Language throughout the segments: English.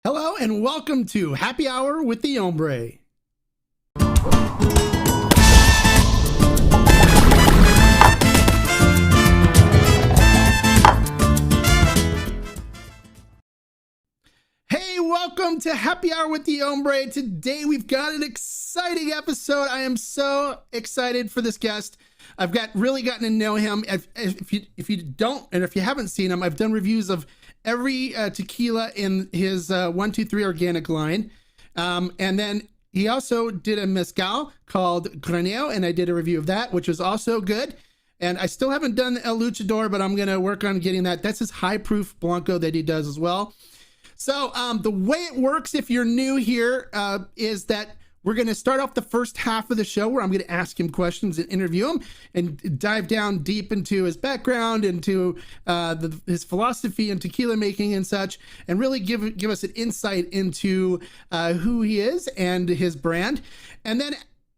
Hello and welcome to Happy Hour with the Hombre. Hey, welcome to Happy Hour with the Hombre. Today we've got an exciting episode. I am so excited for this guest. I've really gotten to know him. If you don't, and if you haven't seen him, I've done reviews of every tequila in his 123 organic line. And then he also did a mezcal called Craneo, and I did a review of that, which was also good. And I still haven't done El Luchador, but I'm going to work on getting that. That's his high proof blanco that he does as well. So the way it works, if you're new here, is that we're going to start off the first half of the show where I'm going to ask him questions and interview him and dive down deep into his background, into his philosophy and tequila making and such, and really give us an insight into who he is and his brand. And then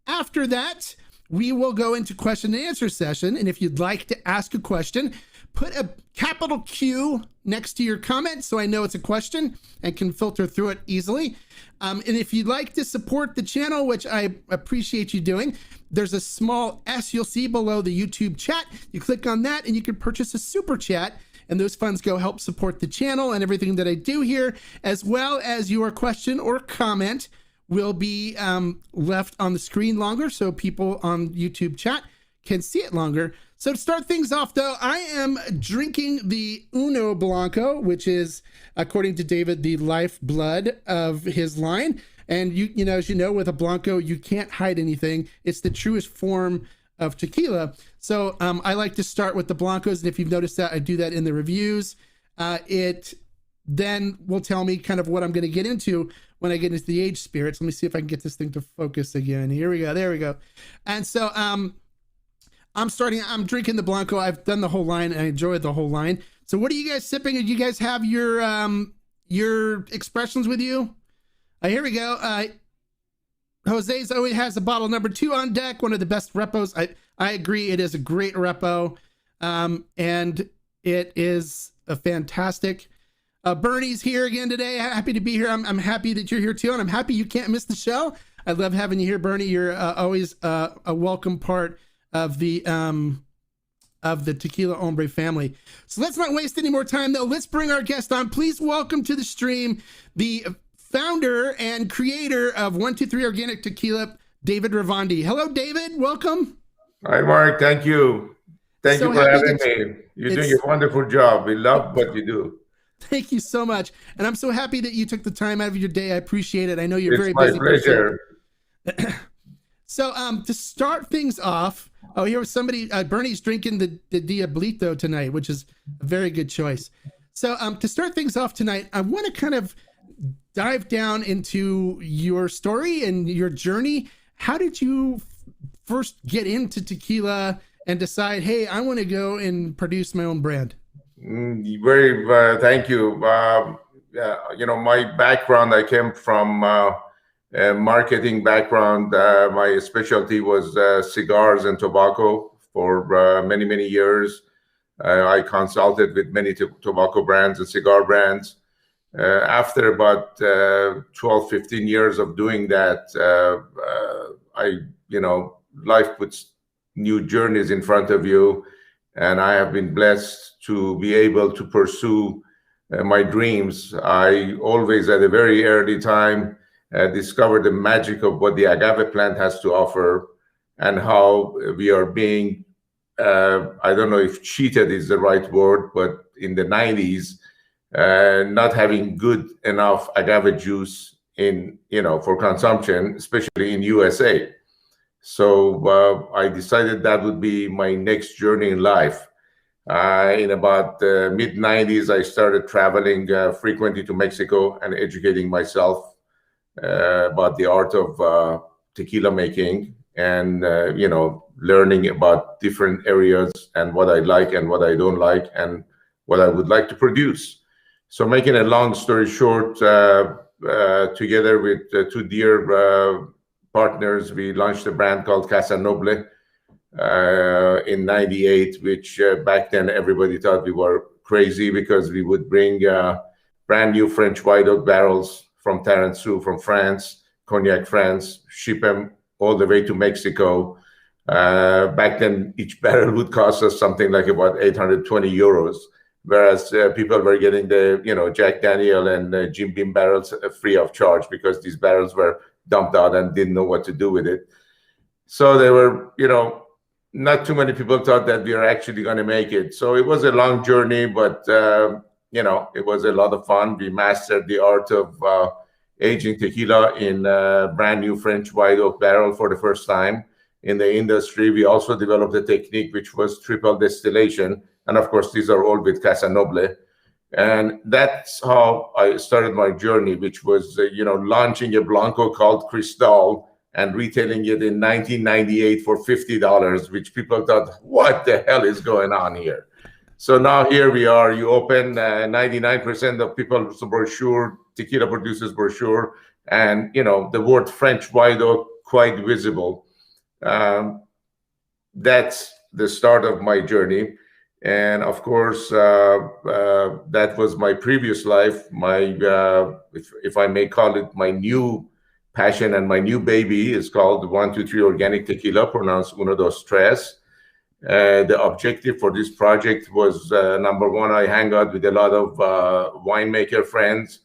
after that, we will go into question and answer session. And if you'd like to ask a question, put a capital Q next to your comment so I know it's a question and can filter through it easily. And if you'd like to support the channel, which I appreciate you doing, there's a small S you'll see below the YouTube chat. You click on that and you can purchase a super chat, and those funds go help support the channel and everything that I do here, as well as your question or comment will be left on the screen longer so people on YouTube chat can see it longer. So to start things off, though, I am drinking the Uno Blanco, which is, according to David, the lifeblood of his line. And you know, as you know, with a Blanco, you can't hide anything. It's the truest form of tequila. So I like to start with the Blancos, and if you've noticed that, I do that in the reviews. It then will tell me kind of what I'm going to get into when I get into the aged spirits. Let me see if I can get this thing to focus again. Here we go. There we go. And so I'm drinking the Blanco. I've done the whole line and I enjoyed the whole line. So what are you guys sipping? Do you guys have your expressions with you? Here we go. Jose's always has a bottle number 2 on deck. One of the best repos. I agree. It is a great repo. And it is a fantastic. Bernie's here again today. Happy to be here. I'm happy that you're here too. And I'm happy you can't miss the show. I love having you here, Bernie. You're always a welcome part of the Tequila Hombre family. So let's not waste any more time, though. Let's bring our guest on. Please welcome to the stream the founder and creator of 123 Organic Tequila, David Ravandi. Hello, David. Welcome. Hi, Mark. Thank you. Thank you for having me. You're doing a wonderful job. We love what you do. Thank you so much. And I'm so happy that you took the time out of your day. I appreciate it. I know you're very busy. It's my pleasure. So to start things off, here was somebody, Bernie's drinking the Diablito tonight, which is a very good choice. So to start things off tonight, I want to kind of dive down into your story and your journey. How did you first get into tequila and decide, hey, I want to go and produce my own brand? Thank you. You know, my background, I came from a marketing background. My specialty was cigars and tobacco for many, many years. I consulted with many tobacco brands and cigar brands. After about 12, 15 years of doing that, life puts new journeys in front of you. And I have been blessed to be able to pursue my dreams. I always, at a very early time, discovered the magic of what the agave plant has to offer and how we are being, I don't know if cheated is the right word, but in the 90s, not having good enough agave juice for consumption, especially in USA. So I decided that would be my next journey in life. In about the mid 90s, I started traveling frequently to Mexico and educating myself about the art of tequila making and, learning about different areas and what I like and what I don't like and what I would like to produce. So making a long story short, together with two dear partners, we launched a brand called Casa Noble in 98, which back then everybody thought we were crazy because we would bring brand new French white oak barrels from Tarantou, from France, Cognac, France, ship them all the way to Mexico. Back then, each barrel would cost us something like about 820 euros, whereas people were getting the, Jack Daniel and Jim Beam barrels free of charge because these barrels were dumped out and didn't know what to do with it. So they were, not too many people thought that we were actually going to make it. So it was a long journey, but, it was a lot of fun. We mastered the art of aging tequila in a brand new French white oak barrel for the first time in the industry. We also developed a technique which was triple distillation. And of course, these are all with Casa Noble. And that's how I started my journey, which was, launching a Blanco called Cristal and retailing it in 1998 for $50, which people thought, what the hell is going on here? So now here we are. You open 99% of people's brochure, tequila producers brochure, and, the word French white oak quite visible. That's the start of my journey. And of course, that was my previous life, my, if I may call it, my new passion and my new baby is called 123 Organic Tequila, pronounced Uno Dos Tres. The objective for this project was, number one, I hang out with a lot of winemaker friends.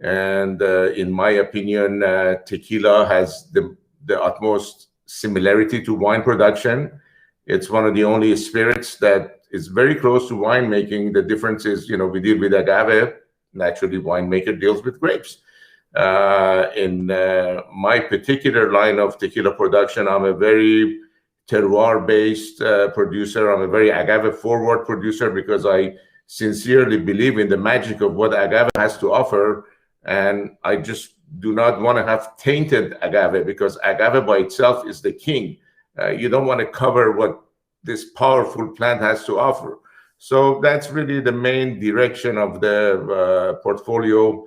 And in my opinion, tequila has the utmost similarity to wine production. It's one of the only spirits that is very close to winemaking. The difference is, we deal with agave. Naturally, winemaker deals with grapes. In my particular line of tequila production, I'm a very terroir-based producer. I'm a very agave-forward producer because I sincerely believe in the magic of what agave has to offer. And I just do not want to have tainted agave because agave by itself is the king. You don't want to cover what this powerful plant has to offer. So that's really the main direction of the portfolio.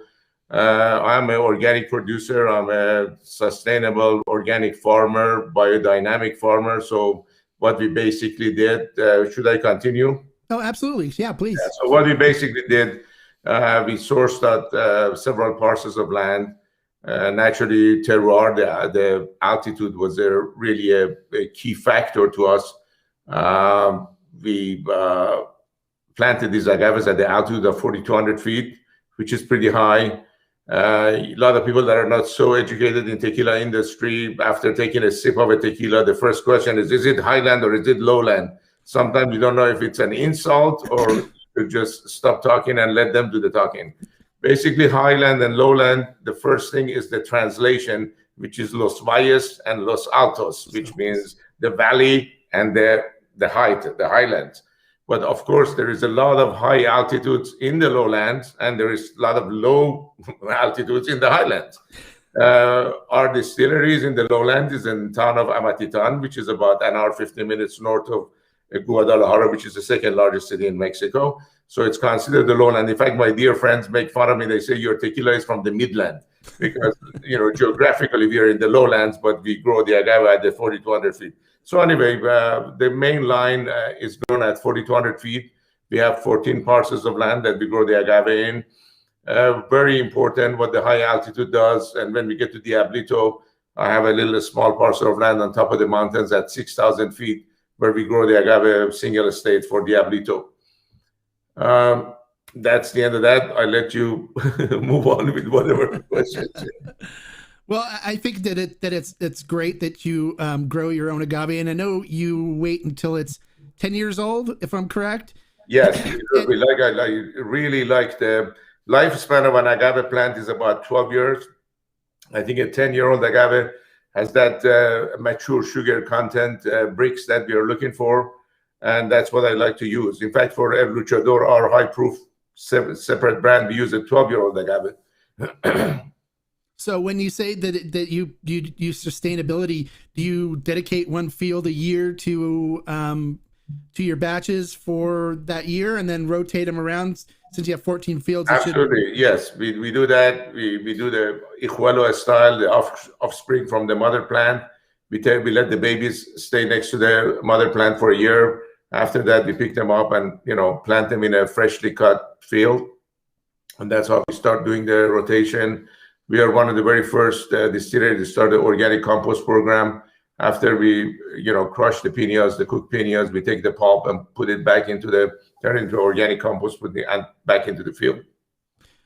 I'm an organic producer. I'm a sustainable organic farmer, biodynamic farmer. So what we basically did, should I continue? Oh, absolutely. Yeah, please. Yeah, so what we basically did, we sourced out several parcels of land. Naturally, terroir, the altitude was really a key factor to us. We planted these agaves at the altitude of 4,200 feet, which is pretty high. A lot of people that are not so educated in tequila industry, after taking a sip of a tequila, the first question is it highland or is it lowland? Sometimes you don't know if it's an insult or you just stop talking and let them do the talking. Basically, highland and lowland, the first thing is the translation, which is Los Valles and Los Altos, which means the valley and the height, the highlands. But of course, there is a lot of high altitudes in the lowlands, and there is a lot of low altitudes in the highlands. Our distilleries in the lowlands is in the town of Amatitan, which is about an hour, 15 minutes north of Guadalajara, which is the second largest city in Mexico. So it's considered the lowland. In fact, my dear friends make fun of me. They say your tequila is from the midland because, geographically we are in the lowlands, but we grow the agave at the 4,200 feet. So anyway, the main line is grown at 4,200 feet. We have 14 parcels of land that we grow the agave in. Very important what the high altitude does. And when we get to Diablito, I have a small parcel of land on top of the mountains at 6,000 feet where we grow the agave single estate for Diablito. That's the end of that. I let you move on with whatever questions. Well, I think that it's great that you grow your own agave, and I know you wait until it's 10 years old, if I'm correct. Yes, I really like the lifespan of an agave plant is about 12 years. I think a 10-year-old agave has that mature sugar content bricks that we are looking for, and that's what I like to use. In fact, for El Luchador, our high-proof separate brand, we use a 12-year-old agave. So when you say that you use sustainability, do you dedicate one field a year to your batches for that year and then rotate them around since you have 14 fields? Absolutely, yes. We do that. We do the Hijuelo style, the offspring from the mother plant. We let the babies stay next to the mother plant for a year. After that, we pick them up and plant them in a freshly cut field. And that's how we start doing the rotation. We are one of the very first distilleries to start the organic compost program. After we, crush the piñas, the cooked piñas, we take the pulp and put it back turn it into organic compost, and back into the field.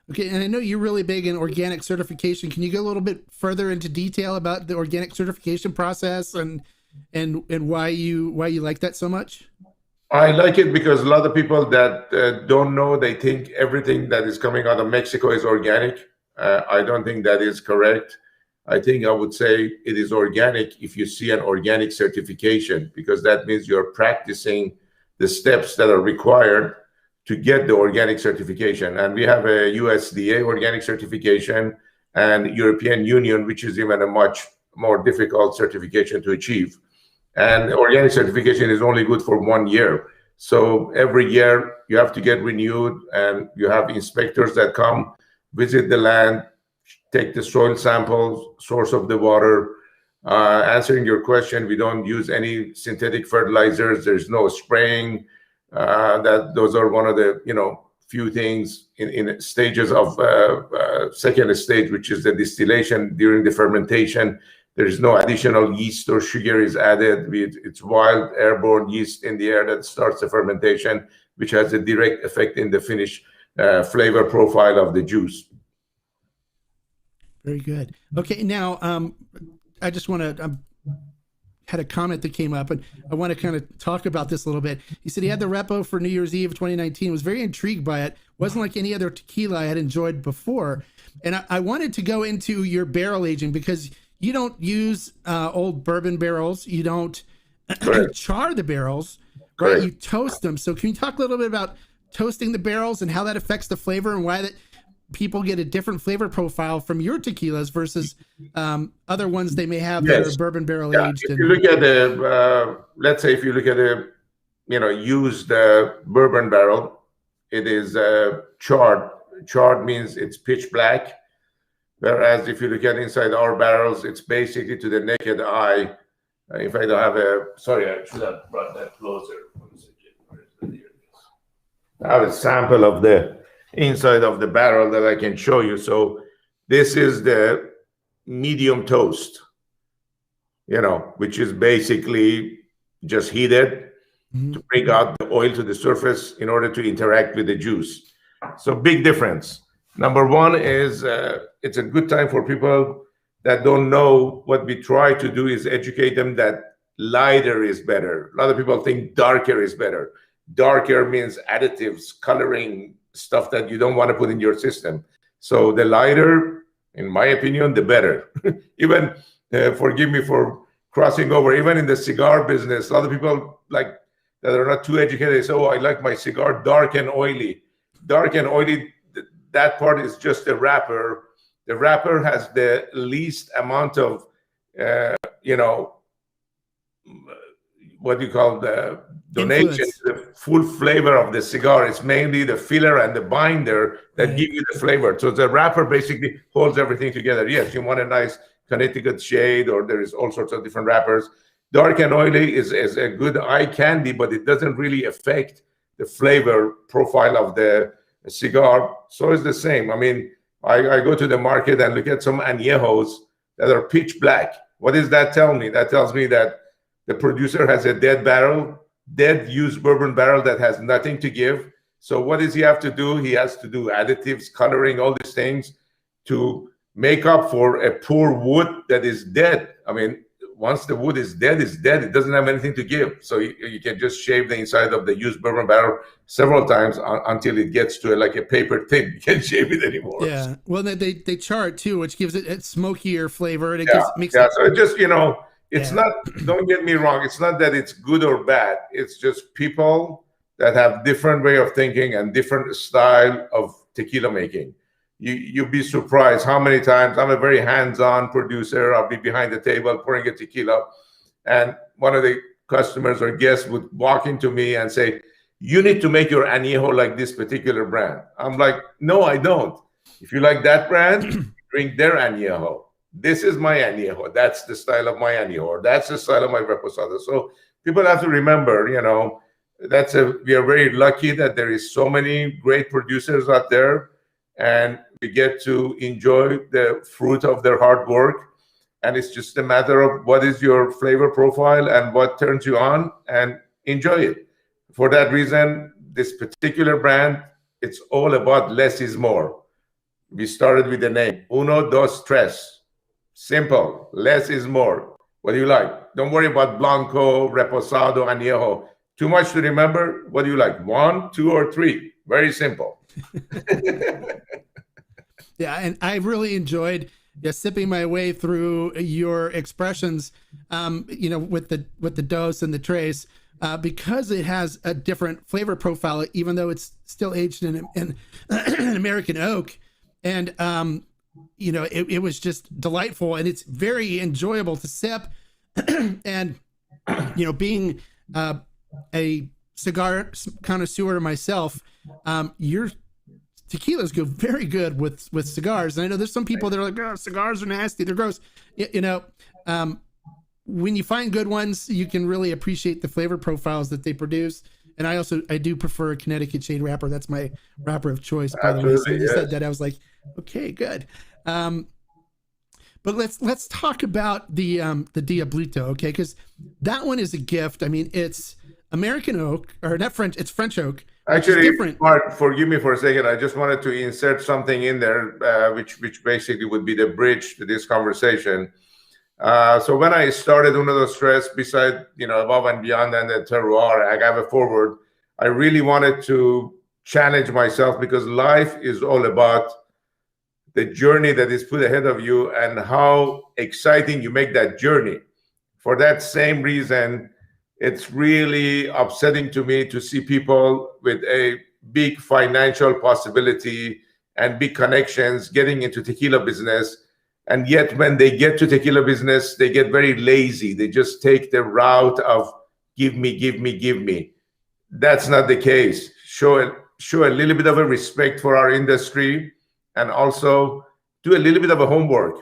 Okay, and I know you're really big in organic certification. Can you go a little bit further into detail about the organic certification process and why you like that so much? I like it because a lot of people that don't know, they think everything that is coming out of Mexico is organic. I don't think that is correct. I think I would say it is organic if you see an organic certification, because that means you're practicing the steps that are required to get the organic certification. And we have a USDA organic certification and European Union, which is even a much more difficult certification to achieve. And organic certification is only good for 1 year. So every year you have to get renewed, and you have inspectors that come visit the land, take the soil samples, source of the water. Answering your question, we don't use any synthetic fertilizers. There's no spraying. Those are one of the few things in stages of second stage, which is the distillation. During the fermentation, there is no additional yeast or sugar is added. It's wild airborne yeast in the air that starts the fermentation, which has a direct effect in the finished flavor profile of the juice. Very good. Okay, now I just want to had a comment that came up, and I want to kind of talk about this a little bit. He said he had the repo for New Year's Eve of 2019, was very intrigued by it. Wasn't like any other tequila I had enjoyed before. And I wanted to go into your barrel aging, because you don't use old bourbon barrels. You don't char the barrels, right? You toast them. So can you talk a little bit about toasting the barrels and how that affects the flavor, and why that people get a different flavor profile from your tequilas versus other ones they may have that are bourbon barrel aged? If you look at the, let's say if you look at the, used bourbon barrel, it is charred. Charred means it's pitch black. Whereas if you look at inside our barrels, it's basically to the naked eye. In fact, I have sorry, I should have brought that closer. I have a sample of the inside of the barrel that I can show you. So this is the medium toast, which is basically just heated to bring out the oil to the surface in order to interact with the juice. So big difference. Number one is it's a good time for people that don't know. What we try to do is educate them that lighter is better. A lot of people think darker is better. Darker means additives, coloring, stuff that you don't want to put in your system. So the lighter, in my opinion, the better. Even, forgive me for crossing over, even in the cigar business, a lot of people like that are not too educated, they say, oh, I like my cigar dark and oily. Dark and oily, that part is just the wrapper. The wrapper has the least amount of, what you call the donation, the full flavor of the cigar. It's mainly the filler and the binder that give you the flavor. So the wrapper basically holds everything together. Yes, you want a nice Connecticut shade, or there is all sorts of different wrappers. Dark and oily is a good eye candy, but it doesn't really affect the flavor profile of the cigar. So it's the same. I mean, I go to the market and look at some añejos that are pitch black. What does that tell me? That tells me that the producer has a dead used bourbon barrel that has nothing to give. So what does he have to do? He has to do additives, coloring, all these things to make up for a poor wood that is dead. I mean, once the wood is dead, it's dead. It doesn't have anything to give. So you can just shave the inside of the used bourbon barrel several times until it gets to like a paper thin. You can't shave it anymore. Yeah. Well, they char it too, which gives it a smokier flavor. And it makes it. So it just, it's not, don't get me wrong, it's not that it's good or bad. It's just people that have different way of thinking and different style of tequila making. You'd be surprised how many times I'm a very hands-on producer. I'll be behind the table pouring a tequila, and one of the customers or guests would walk into me and say, you need to make your añejo like this particular brand. I'm like, no, I don't. If you like that brand, drink their añejo. This is my añejo. That's the style of my añejo, or that's the style of my reposado. So people have to remember, we are very lucky that there is so many great producers out there. and we get to enjoy the fruit of their hard work. And it's just a matter of what is your flavor profile and what turns you on, and enjoy it. For that reason, this particular brand, it's all about less is more. We started with the name, Uno, Dos, Tres. Simple, less is more. What do you like? Don't worry about Blanco, Reposado, Añejo. Too much to remember. What do you like? 1, 2, or 3? Very simple. Yeah, and I really enjoyed sipping my way through your expressions, with the dos and the tres, because it has a different flavor profile, even though it's still aged in American oak. And, it was just delightful, and it's very enjoyable to sip. And, being a cigar connoisseur myself, your tequilas go very good with cigars. And I know there's some people that are like, oh, cigars are nasty, they're gross. When you find good ones, you can really appreciate the flavor profiles that they produce. And I do prefer a Connecticut shade wrapper. That's my wrapper of choice, by the way. So when you said that, I was like, okay, good. But let's talk about the Diablito, okay? Because that one is a gift. I mean, it's American oak, or not French, it's French oak. Actually, Mark, forgive me for a second. I just wanted to insert something in there, which basically would be the bridge to this conversation. So when I started Uno Dos Tres, beside, above and beyond and the terroir, agave forward, I really wanted to challenge myself, because life is all about the journey that is put ahead of you and how exciting you make that journey. For that same reason, it's really upsetting to me to see people with a big financial possibility and big connections getting into tequila business. And yet when they get to tequila business, they get very lazy. They just take the route of give me, give me, give me. That's not the case. Show a little bit of a respect for our industry, and also do a little bit of a homework.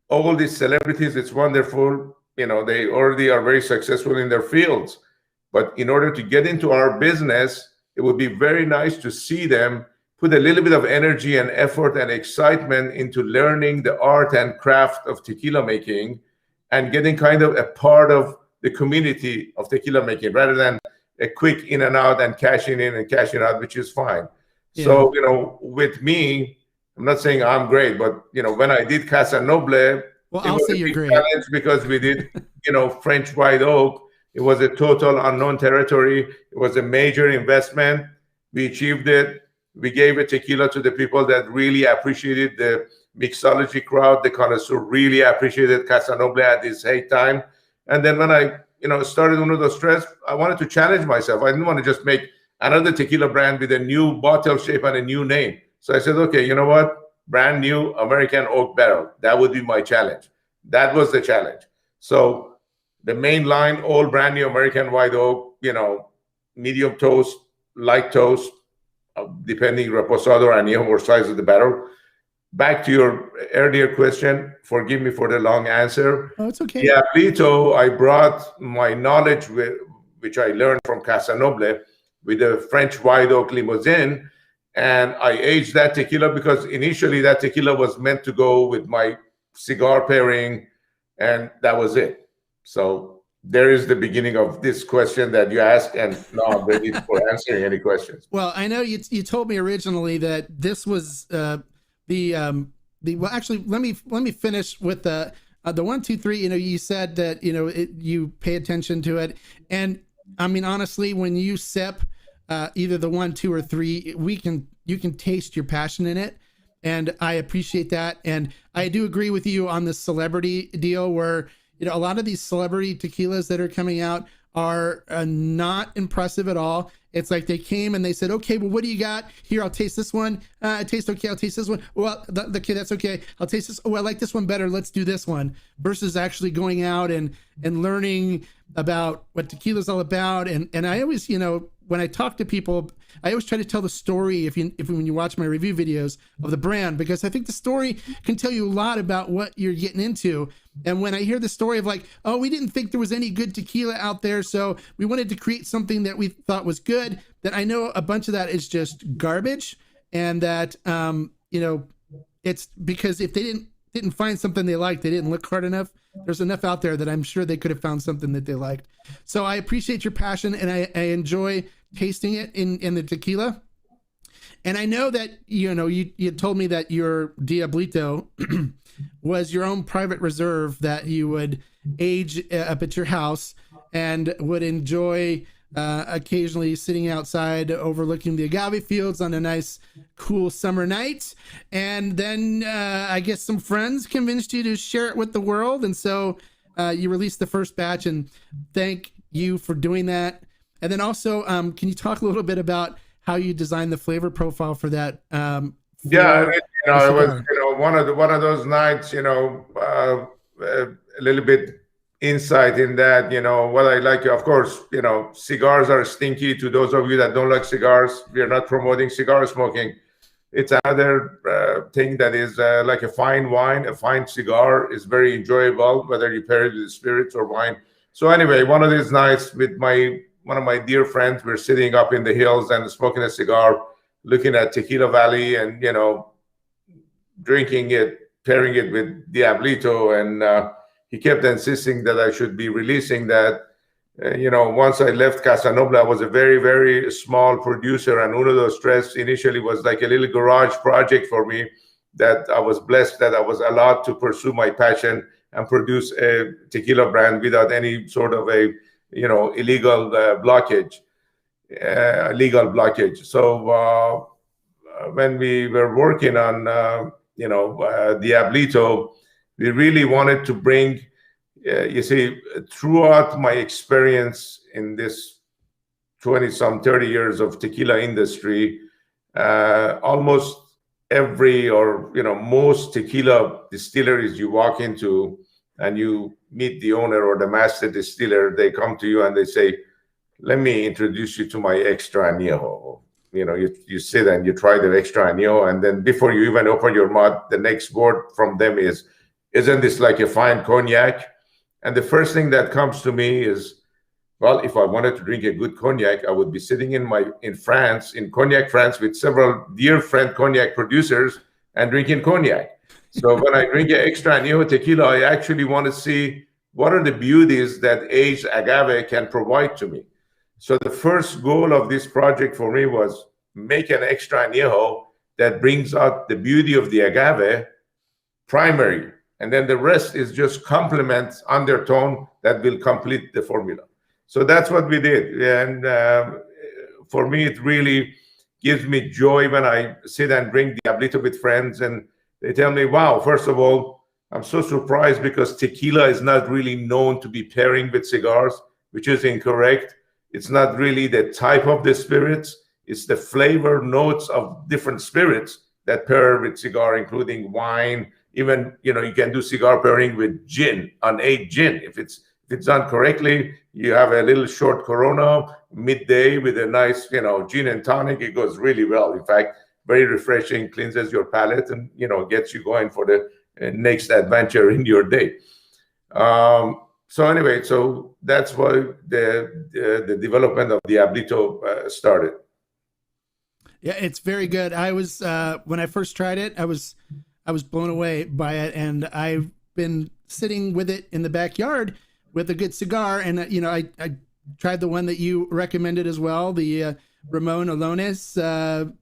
All these celebrities, it's wonderful. They already are very successful in their fields. But in order to get into our business, it would be very nice to see them put a little bit of energy and effort and excitement into learning the art and craft of tequila making, and getting kind of a part of the community of tequila making, rather than a quick in and out and cashing in and cashing out, which is fine. Yeah. So, with me, I'm not saying I'm great, but, when I did Casa Noble, well, I'll say you're great, because we did, French white oak. It was a total unknown territory. It was a major investment. We achieved it. We gave a tequila to the people that really appreciated the mixology crowd. The connoisseur really appreciated Casa Noble at its heyday time. And then when I, started Uno Dos Tres, I wanted to challenge myself. I didn't want to just make another tequila brand with a new bottle shape and a new name. So I said, okay, you know what? Brand new American oak barrel. That would be my challenge. That was the challenge. So the main line, all brand new American white oak, medium toast, light toast, depending reposado or añejo or size of the barrel. Back to your earlier question, forgive me for the long answer. Oh, it's okay. Diablito, I brought my knowledge, which I learned from Casa Noble, with the French white oak limousine, and I aged that tequila because initially that tequila was meant to go with my cigar pairing, and that was it. So there is the beginning of this question that you asked, and now I'm ready for answering any questions. Well, I know you told me originally that this was well, actually, let me finish with the 1, 2, 3. You said that you pay attention to it, and I mean, honestly, when you sip either the 1, 2, or 3, you can taste your passion in it, and I appreciate that. And I do agree with you on the celebrity deal, where a lot of these celebrity tequilas that are coming out are not impressive at all. It's like they came and they said, okay, well, what do you got here? I'll taste this one. It tastes okay. I'll taste this one. Well, okay, that's okay. I'll taste this. Oh, I like this one better. Let's do this one. Versus actually going out and learning about what tequila is all about. And I always, when I talk to people, I always try to tell the story when you watch my review videos of the brand, because I think the story can tell you a lot about what you're getting into. And when I hear the story of like, oh, we didn't think there was any good tequila out there, so we wanted to create something that we thought was good, that I know a bunch of that is just garbage. and that it's because if they didn't find something they liked, they didn't look hard enough. There's enough out there that I'm sure they could have found something that they liked. So I appreciate your passion, and I enjoy tasting it in the tequila. And I know that you told me that your Diablito was your own private reserve that you would age up at your house and would enjoy occasionally sitting outside overlooking the agave fields on a nice cool summer night. And then I guess some friends convinced you to share it with the world, and so you released the first batch, and thank you for doing that. And then also can you talk a little bit about how you designed the flavor profile for that? Yeah, it was one of those nights, a little bit insight in that, what I like. Of course, cigars are stinky. To those of you that don't like cigars, we are not promoting cigar smoking. It's another thing that is like a fine wine. A fine cigar is very enjoyable, whether you pair it with spirits or wine. So anyway, one of these nights with one of my dear friends, we're sitting up in the hills and smoking a cigar, looking at Tequila Valley, and drinking it, pairing it with Diablito, and he kept insisting that I should be releasing that. Once I left Casanova, I was a very, very small producer, and Uno dos Tres initially was like a little garage project for me that I was blessed that I was allowed to pursue my passion and produce a tequila brand without any sort of a illegal blockage. So when we were working on Diablito, we really wanted to bring, throughout my experience in this 30 years of tequila industry, almost every or most tequila distilleries you walk into and you meet the owner or the master distiller, they come to you and they say, let me introduce you to my extra añejo. You sit and you try the extra añejo, and then before you even open your mouth, the next word from them is, isn't this like a fine cognac? And the first thing that comes to me is, well, if I wanted to drink a good cognac, I would be sitting in Cognac, France, with several dear friend cognac producers and drinking cognac. So when I drink an extra añejo tequila, I actually want to see what are the beauties that aged agave can provide to me. So the first goal of this project for me was make an extra añejo that brings out the beauty of the agave primary, and then the rest is just complement undertone that will complete the formula. So that's what we did. And for me, it really gives me joy when I sit and drink Diablito with friends and they tell me, wow, first of all, I'm so surprised because tequila is not really known to be pairing with cigars, which is incorrect. It's not really the type of the spirits. It's the flavor notes of different spirits that pair with cigar, including wine. Even, you can do cigar pairing with gin, unaged gin. If it's done correctly, you have a little short Corona midday with a nice, gin and tonic. It goes really well. In fact, very refreshing, cleanses your palate, and, gets you going for the next adventure in your day. So anyway, so that's why the development of Diablito started. Yeah, it's very good. I was when I first tried it, I was blown away by it, and I've been sitting with it in the backyard with a good cigar, and I tried the one that you recommended as well, the Ramon Alones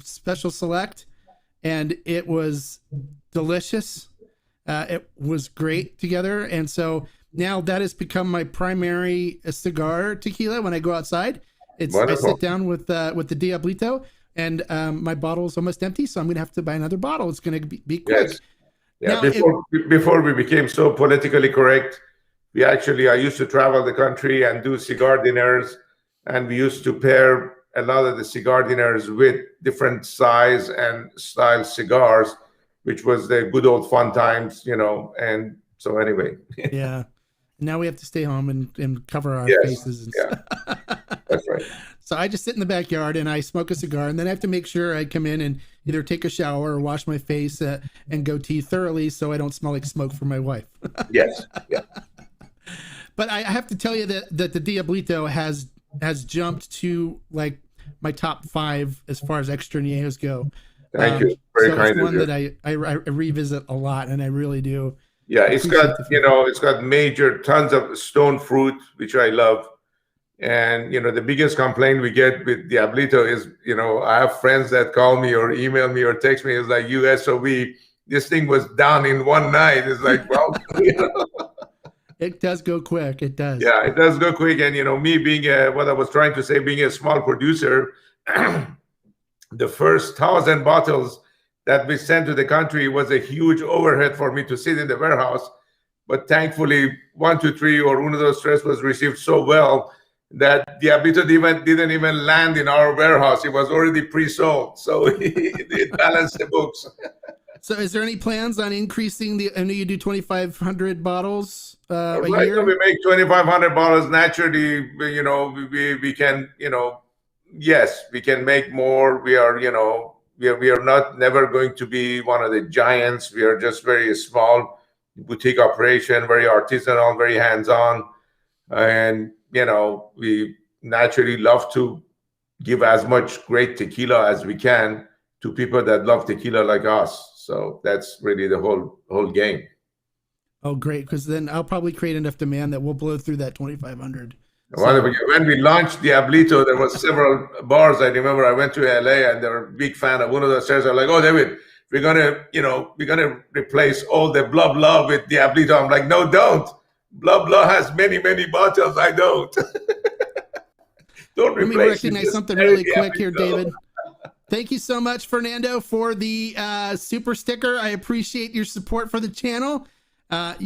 Special Select, and it was delicious. It was great together, and so now that has become my primary cigar tequila when I go outside. I sit down with the Diablito, and my bottle's almost empty, so I'm going to have to buy another bottle. It's going to be quick. Yes. Yeah. Now, before we became so politically correct, I used to travel the country and do cigar dinners, and we used to pair a lot of the cigar dinners with different size and style cigars, which was the good old fun times, and so anyway. Yeah. Now we have to stay home and cover our faces. And stuff. That's right. So I just sit in the backyard and I smoke a cigar, and then I have to make sure I come in and either take a shower or wash my face and goatee thoroughly so I don't smell like smoke from my wife. Yes. Yeah. But I have to tell you that the Diablito has jumped to like my top 5 as far as extra añejos go. Thank you. Very so kind it's of one you. that I revisit a lot, and I really do. Yeah, it's got, it's got major tons of stone fruit, which I love. And, the biggest complaint we get with Diablito is, I have friends that call me or email me or text me. It's like, USOB, this thing was done in one night. It's like, well, It does go quick. It does. Yeah, it does go quick. And, me being what I was trying to say, being a small producer, the first 1,000 bottles that we sent to the country was a huge overhead for me to sit in the warehouse. But thankfully, 1, 2, 3 or Uno Dos Tres was received so well that Diablito didn't even land in our warehouse. It was already pre-sold. So it balanced the books. So is there any plans on increasing I know you do 2,500 bottles a right year? now we make 2,500 bottles naturally. We can, yes, we can make more. We are, we are not never going to be one of the giants. We are just very small boutique operation, very artisanal, very hands-on. And, we naturally love to give as much great tequila as we can to people that love tequila like us. So that's really the whole game. Oh, great. Because then I'll probably create enough demand that we'll blow through that 2,500. When we launched Diablito, there was several bars. I remember I went to LA and they were a big fan of one of the stairs. They're like, "Oh, David, we're gonna replace all the blah blah with Diablito." I'm like, "No, don't. Blah blah has many bottles. I don't. Don't replace." Let me recognize something really quick here, David. Thank you so much, Fernando, for the super sticker. I appreciate your support for the channel.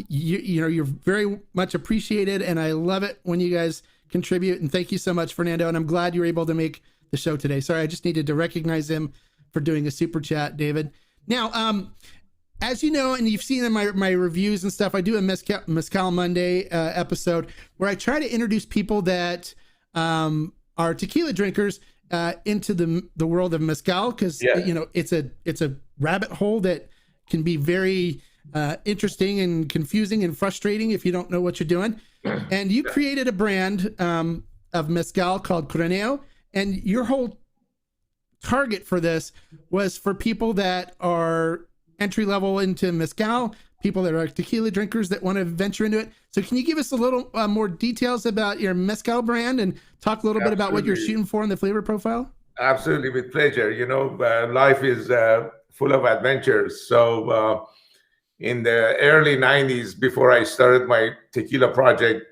You're very much appreciated, and I love it when you guys contribute. And thank you so much, Fernando. And I'm glad you were able to make the show today. Sorry, I just needed to recognize him for doing a super chat, David. Now, as you know, and you've seen in my reviews and stuff, I do a Mezcal Monday episode where I try to introduce people that are tequila drinkers into the world of mezcal, because it's a rabbit hole that can be very interesting and confusing and frustrating if you don't know what you're doing. And you created a brand of mezcal called Craneo, and your whole target for this was for people that are entry level into mezcal, people that are tequila drinkers that want to venture into it. So can you give us a little more details about your mezcal brand and talk a little bit about what you're shooting for in the flavor profile? Absolutely, with pleasure. Life is full of adventures. So in the early 90s, before I started my tequila project,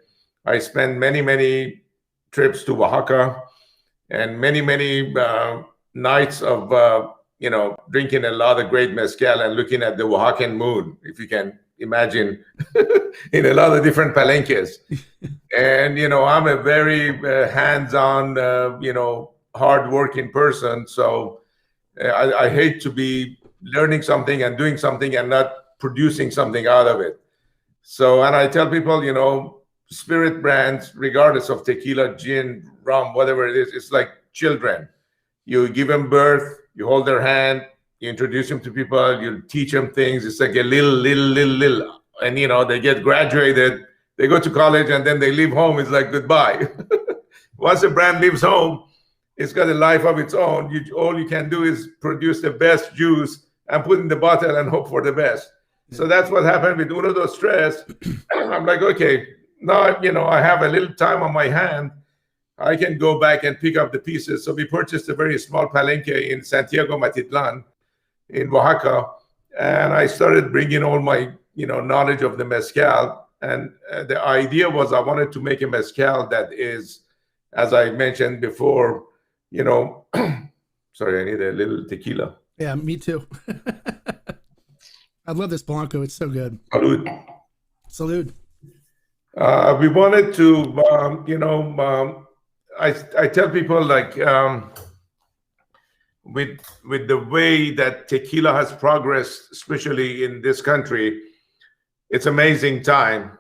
I spent many trips to Oaxaca and many nights of drinking a lot of great mezcal and looking at the Oaxacan moon, if you can imagine, in a lot of different palenques. And I'm a very hands-on hard-working person, so I hate to be learning something and doing something and not producing something out of it. So, and I tell people, spirit brands, regardless of tequila, gin, rum, whatever it is, it's like children. You give them birth, you hold their hand, you introduce them to people, you teach them things. It's like a little, and they get graduated, they go to college, and then they leave home. It's like goodbye. Once a brand leaves home, it's got a life of its own. All you can do is produce the best juice and put in the bottle and hope for the best. So that's what happened with Uno Dos Tres. I'm like, okay, now I have a little time on my hand. I can go back and pick up the pieces. So we purchased a very small palenque in Santiago Matitlan in Oaxaca, and I started bringing all my knowledge of the mezcal. And the idea was I wanted to make a mezcal that is, as I mentioned before, sorry, I need a little tequila. Yeah, me too. I love this Blanco. It's so good. Salud. Salud. We wanted to, I tell people, like, with the way that tequila has progressed, especially in this country, it's amazing time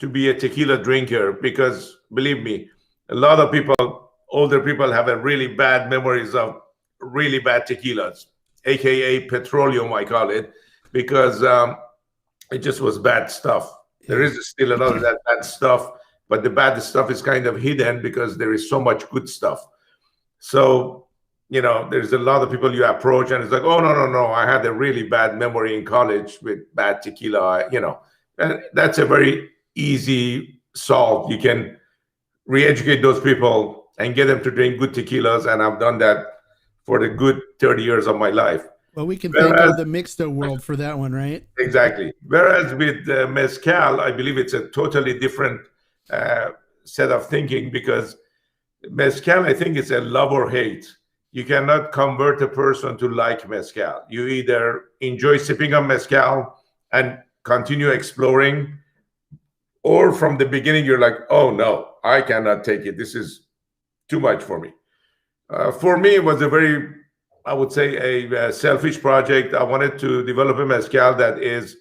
to be a tequila drinker, because believe me, a lot of people, older people, have a really bad memories of really bad tequilas, aka petroleum, I call it, because it just was bad stuff. There is still a lot of that bad stuff, but the bad stuff is kind of hidden because there is so much good stuff. So, there's a lot of people you approach and it's like, oh, no, I had a really bad memory in college with bad tequila, and that's a very easy solve. You can re-educate those people and get them to drink good tequilas. And I've done that for the good 30 years of my life. Well, we can thank the mixto world for that one, right? Exactly. Whereas with mezcal, I believe it's a totally different set of thinking, because mezcal, I think, is a love or hate. You cannot convert a person to like mezcal. You either enjoy sipping on mezcal and continue exploring, or from the beginning, you're like, oh, no, I cannot take it. This is too much for me. For me, it was a very, I would say, a selfish project. I wanted to develop a mezcal that is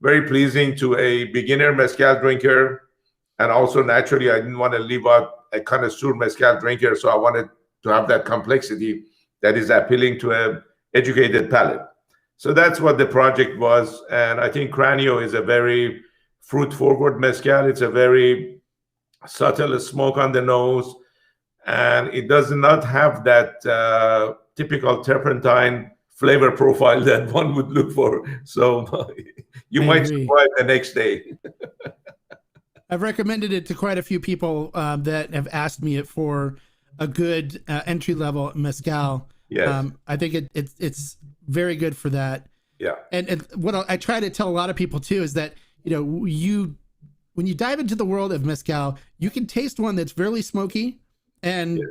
very pleasing to a beginner mezcal drinker. And also, naturally, I didn't want to leave out a connoisseur mezcal drinker. So I wanted to have that complexity that is appealing to an educated palate. So that's what the project was. And I think Craneo is a very fruit-forward mezcal. It's a very subtle smoke on the nose. And it does not have that typical turpentine flavor profile that one would look for. So you might survive the next day. I've recommended it to quite a few people that have asked me it for a good entry-level mezcal. Yes. I think it's very good for that. Yeah. And what I try to tell a lot of people too is that, when you dive into the world of mezcal, you can taste one that's very smoky and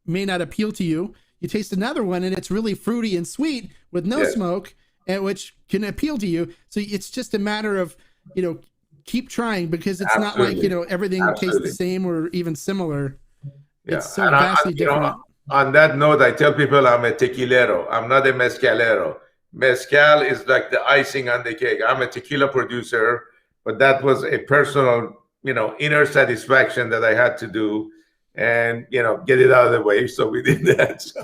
may not appeal to you. You taste another one and it's really fruity and sweet with no smoke, and which can appeal to you. So it's just a matter of, keep trying, because it's not like, everything tastes the same or even similar. Yeah. It's so vastly different. On that note, I tell people I'm a tequilero. I'm not a mezcalero. Mezcal is like the icing on the cake. I'm a tequila producer, but that was a personal, inner satisfaction that I had to do and, get it out of the way. So we did that. So.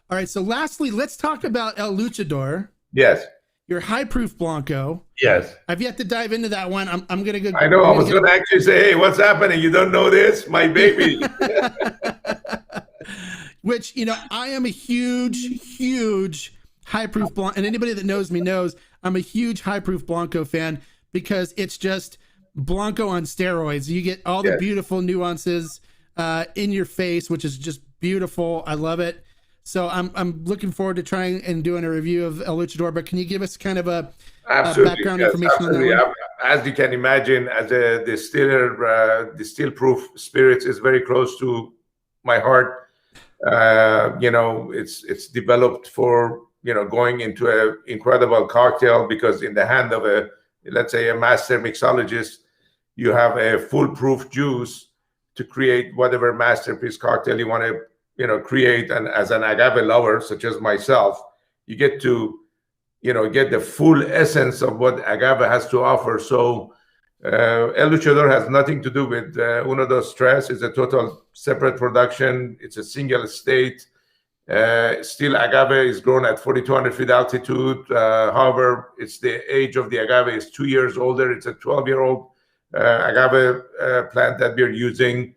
All right. So lastly, let's talk about El Luchador. Yes. Your high proof Blanco. Yes. I've yet to dive into that one. I'm going to go. I know. I was going to actually say, hey, what's happening? You don't know this? My baby. Which, I am a huge high proof Blanco. And anybody that knows me knows I'm a huge high proof Blanco fan, because it's just Blanco on steroids. You get all the beautiful nuances in your face, which is just beautiful. I love it. So I'm looking forward to trying and doing a review of El Luchador, but can you give us kind of a background information on that one? As you can imagine, as a distiller, distill-proof spirits is very close to my heart. It's developed for, going into an incredible cocktail, because in the hand of let's say a master mixologist, you have a foolproof juice to create whatever masterpiece cocktail you want to create. And as an agave lover, such as myself, you get to, get the full essence of what agave has to offer. So El Luchador has nothing to do with Uno Dos Tres. It's a total separate production. It's a single state. Still, agave is grown at 4,200 feet altitude. However, it's the age of the agave is 2 years older. It's a 12-year-old agave plant that we're using.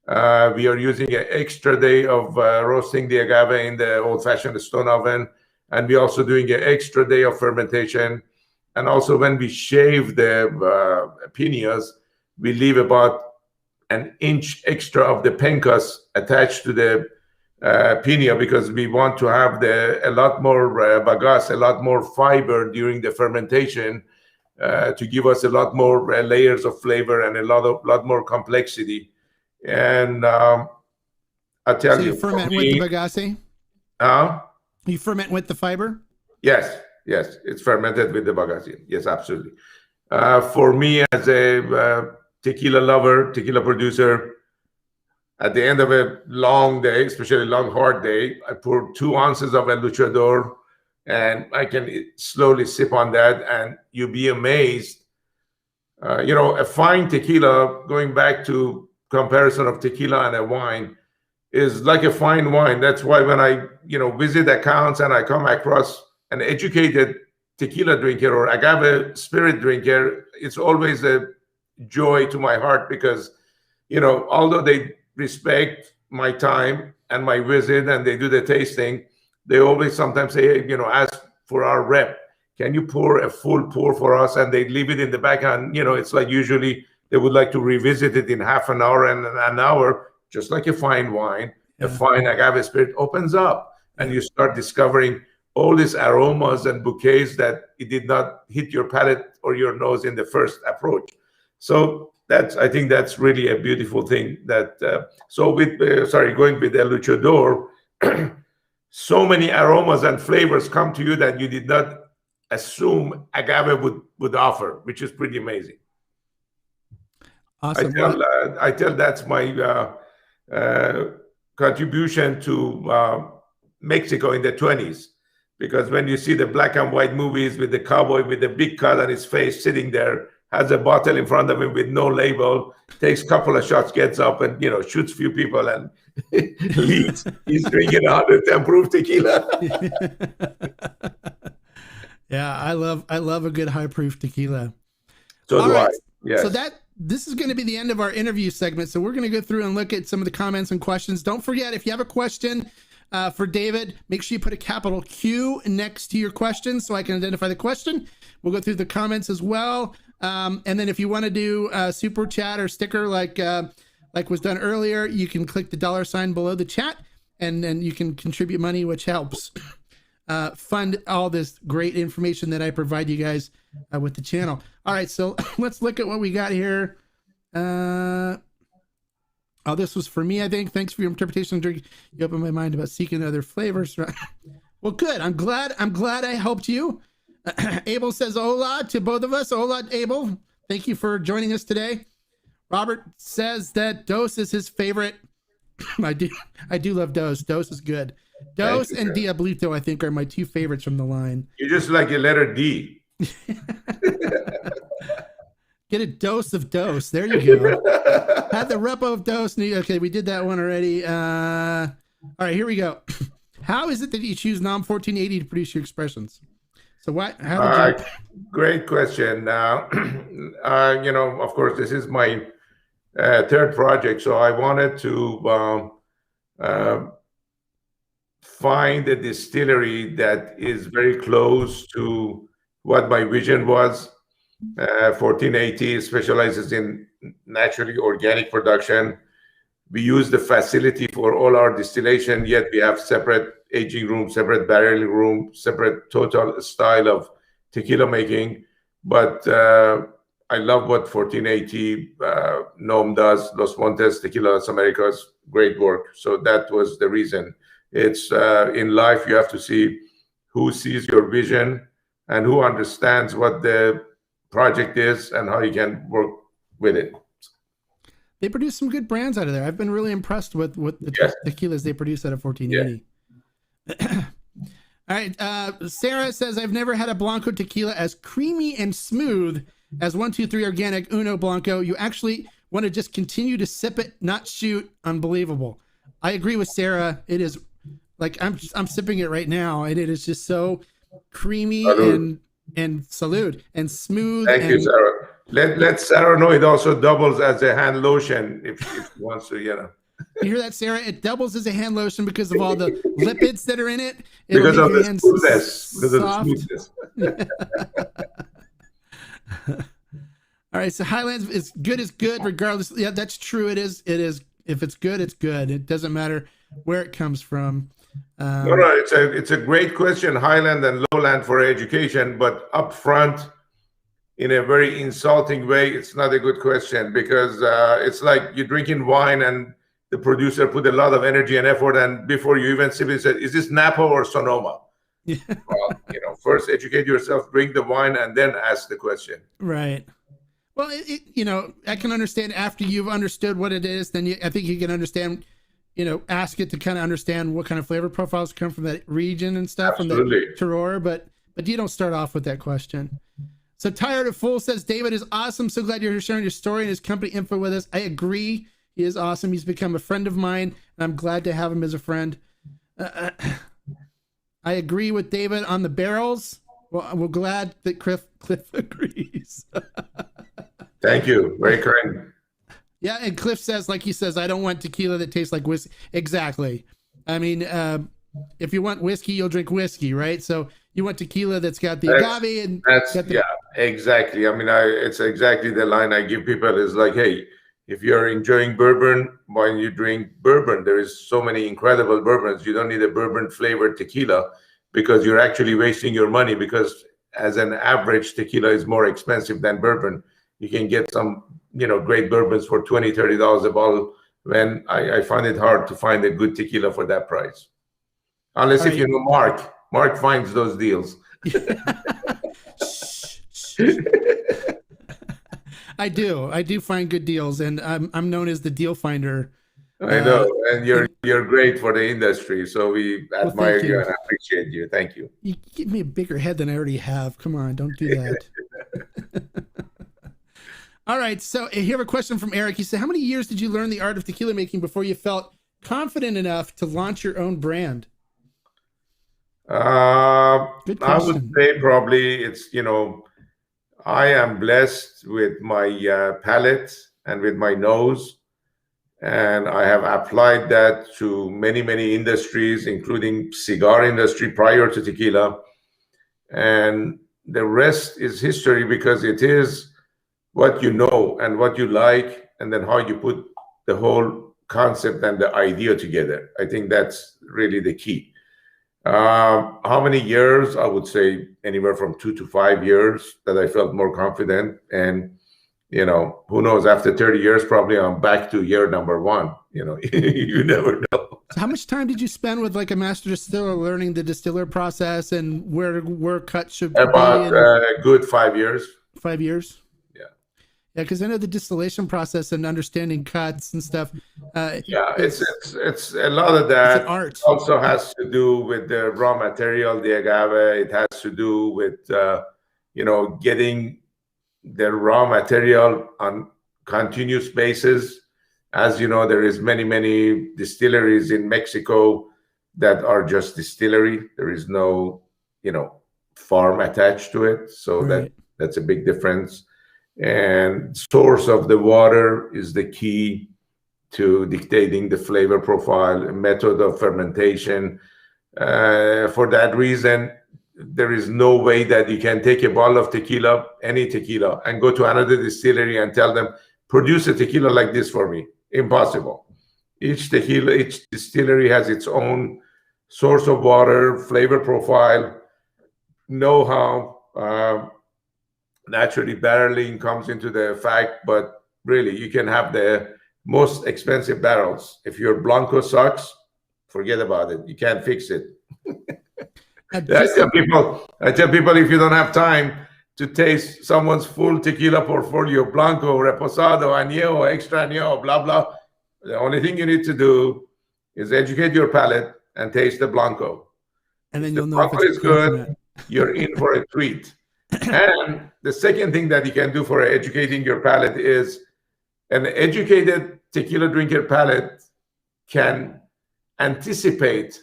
We are using an extra day of roasting the agave in the old-fashioned stone oven, and we're also doing an extra day of fermentation. And also, when we shave the piñas, we leave about an inch extra of the pencas attached to the piña, because we want to have a lot more bagasse, a lot more fiber during the fermentation, to give us a lot more layers of flavor and a lot more complexity. And I tell you, ferment with the bagasse? You ferment with the fiber? Yes, it's fermented with the bagasse. Yes, absolutely. For me, as a tequila lover, tequila producer, at the end of a long day, especially a long, hard day, I pour 2 ounces of El Luchador, and I can slowly sip on that, and you'll be amazed. A fine tequila, going back to comparison of tequila and a wine, is like a fine wine. That's why when I, visit accounts and I come across an educated tequila drinker or agave spirit drinker, it's always a joy to my heart, because, although they respect my time and my visit, and they do the tasting, they always sometimes say, hey, ask for our rep, can you pour a full pour for us? And they leave it in the back, and it's like usually they would like to revisit it in half an hour and an hour, just like a fine wine. A fine agave spirit opens up, and you start discovering all these aromas and bouquets that it did not hit your palate or your nose in the first approach. So I think that's really a beautiful thing. That so with going with the Luchador, so many aromas and flavors come to you that you did not assume agave would offer, which is pretty amazing. Awesome. I tell that's my contribution to Mexico in the 20s, because when you see the black and white movies with the cowboy with the big cut on his face sitting there, has a bottle in front of him with no label, takes a couple of shots, gets up and shoots a few people and leaves. He's drinking 110 proof tequila. Yeah, I love a good high proof tequila. So do I. Yes. So this is going to be the end of our interview segment. So we're going to go through and look at some of the comments and questions. Don't forget, if you have a question for David, make sure you put a capital Q next to your question so I can identify the question. We'll go through the comments as well. And then if you want to do a super chat or sticker like was done earlier, you can click the $ below the chat, and then you can contribute money, which helps fund all this great information that I provide you guys with the channel. All right, so let's look at what we got here. Oh, this was for me, I think. Thanks for your interpretation of drink. You opened my mind about seeking other flavors. Well, good. I'm glad I helped you. Abel says hola to both of us. Hola, Abel. Thank you for joining us today. Robert says that Dos is his favorite. I do love Dos. Dos is good. Dos and Diablito, I think, are my two favorites from the line. You just like a letter D. Get a dose of Dos. There you go. Had the repo of Dos. Okay, we did that one already. All right, here we go. How is it that you choose NOM 1480 to produce your expressions? So what? How did you? Great question. Of course, this is my third project, so I wanted to find a distillery that is very close to what my vision was. 1480 specializes in naturally organic production. We use the facility for all our distillation, yet we have separate aging room, separate barrel room, separate total style of tequila making. But I love what 1480 NOM does. Los Montes, Tequila Las Americas, great work. So that was the reason. It's in life, you have to see who sees your vision and who understands what the project is and how you can work with it. They produce some good brands out of there. I've been really impressed with the tequilas they produce out of 1480. Yeah. All right. Sarah says, I've never had a Blanco tequila as creamy and smooth as 123 Organic Uno Blanco. You actually want to just continue to sip it, not shoot. Unbelievable. I agree with Sarah. It is like, I'm sipping it right now, and it is just so creamy and salud and smooth. Thank you, Sarah. Let Sarah know it also doubles as a hand lotion if she wants to, You hear that, Sarah? It doubles as a hand lotion because of all the lipids that are in it. Because of the smoothness. All right, so Highlands is good regardless. Yeah, that's true. It is. If it's good, it's good. It doesn't matter where it comes from. No, it's a great question, Highland and Lowland, for education, but up front, in a very insulting way, it's not a good question, because it's like you're drinking wine and the producer put a lot of energy and effort, and before you even sip it, said, is this Napa or Sonoma? Yeah. Well, first educate yourself, drink the wine, and then ask the question. Right. Well, I can understand after you've understood what it is, then I think you can understand, ask it to kind of understand what kind of flavor profiles come from that region and stuff. Absolutely. From the terroir, but you don't start off with that question. So Tired of Fool says, David is awesome. So glad you're sharing your story and his company info with us. I agree. He is awesome. He's become a friend of mine, and I'm glad to have him as a friend. I agree with David on the barrels. Well, we're glad that Cliff agrees. Thank you. Very kind. Yeah, and Cliff says, like he says, I don't want tequila that tastes like whiskey. Exactly. I mean, if you want whiskey, you'll drink whiskey, right? So you want tequila that's got the agave and yeah, exactly. I mean, it's exactly the line I give people is like, hey, if you're enjoying bourbon, when you drink bourbon, there is so many incredible bourbons. You don't need a bourbon flavored tequila because you're actually wasting your money, because as an average, tequila is more expensive than bourbon. You can get some, great bourbons for $20, $30 a bottle, when I find it hard to find a good tequila for that price. Unless if you know Mark. Mark finds those deals. I do find good deals, and I'm known as the deal finder. I know, and you're great for the industry, so we admire you and appreciate you. Thank you. You give me a bigger head than I already have. Come on, don't do that. All right, so here have a question from Eric. He said, how many years did you learn the art of tequila making before you felt confident enough to launch your own brand? Good question. I would say probably it's, I am blessed with my palate and with my nose, and I have applied that to many, many industries, including cigar industry prior to tequila. And the rest is history, because it is what you know and what you like, and then how you put the whole concept and the idea together. I think that's really the key. How many years? I would say anywhere from 2 to 5 years that I felt more confident. And, who knows, after 30 years, probably I'm back to year number 1. You never know. So how much time did you spend with like a master distiller learning the distiller process and where cuts should be? About a good 5 years. 5 years? Yeah, because I know the distillation process and understanding cuts and stuff. It's a lot of that. It's an art. It also has to do with the raw material, the agave. It has to do with getting the raw material on continuous basis. As you know, there is many distilleries in Mexico that are just distillery. There is no farm attached to it, so right. That's a big difference. And source of the water is the key to dictating the flavor profile, method of fermentation. For that reason, there is no way that you can take a bottle of tequila, any tequila, and go to another distillery and tell them, produce a tequila like this for me. Impossible. Each distillery has its own source of water, flavor profile, know-how. Naturally, barreling comes into the fact, but really, you can have the most expensive barrels. If your blanco sucks, forget about it. You can't fix it. I tell people, if you don't have time to taste someone's full tequila portfolio, blanco, reposado, añejo, extra añejo, blah, blah, the only thing you need to do is educate your palate and taste the blanco. And then you'll know if it's good, you're in for a treat. And the second thing that you can do for educating your palate is an educated tequila drinker palate can anticipate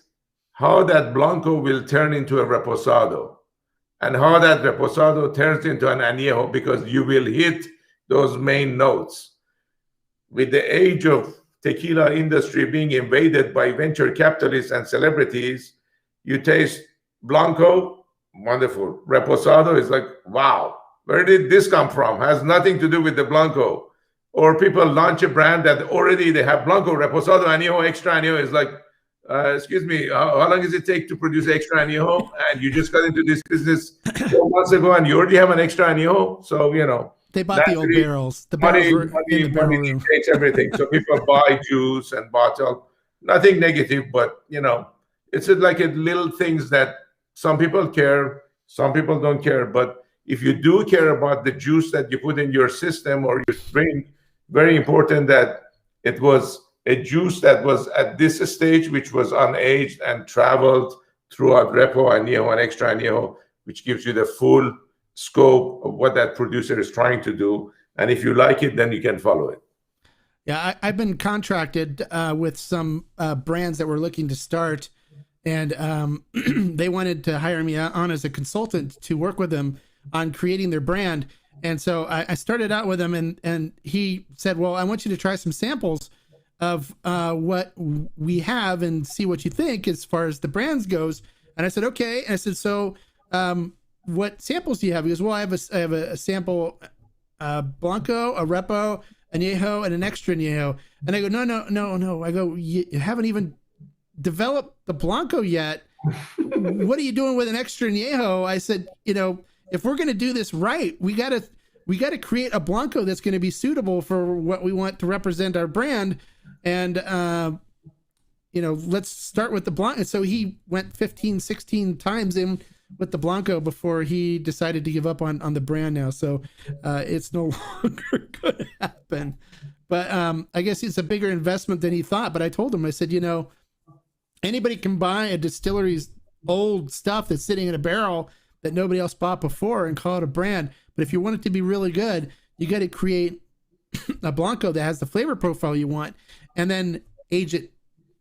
how that blanco will turn into a reposado and how that reposado turns into an añejo, because you will hit those main notes. With the age of tequila industry being invaded by venture capitalists and celebrities, you taste blanco, wonderful. Reposado is like, wow, where did this come from? Has nothing to do with the blanco. Or people launch a brand that already they have blanco, reposado, añejo, extra añejo. Is like, excuse me, how long does it take to produce extra añejo? And you just got into this business 4 months ago and you already have an extra añejo. So, they bought the old barrels. The barrels were in the barrel room. Takes everything. So people buy juice and bottle. Nothing negative, but, it's like a little things that some people care, some people don't care. But if you do care about the juice that you put in your system or you drink, very important that it was a juice that was at this stage, which was unaged and traveled throughout repo, añejo, and extra añejo, which gives you the full scope of what that producer is trying to do. And if you like it, then you can follow it. Yeah, I've been contracted with some brands that were looking to start. And they wanted to hire me on as a consultant to work with them on creating their brand. And so I started out with him, and he said, well, I want you to try some samples of what we have and see what you think as far as the brands goes. And I said, okay. And I said, so what samples do you have? He goes, well, I have a sample Blanco, a Repo, Añejo, and an extra Añejo. And I go, no. I go, you haven't even developed the Blanco yet. What are you doing with an extra Añejo? I said, if we're going to do this right, we got to create a Blanco that's going to be suitable for what we want to represent our brand. And, let's start with the Blanco. So he went 15, 16 times in with the Blanco before he decided to give up on the brand now. So it's no longer going to happen. But I guess it's a bigger investment than he thought. But I told him, I said, anybody can buy a distillery's old stuff that's sitting in a barrel that nobody else bought before and call it a brand. But if you want it to be really good, you got to create a Blanco that has the flavor profile you want and then age it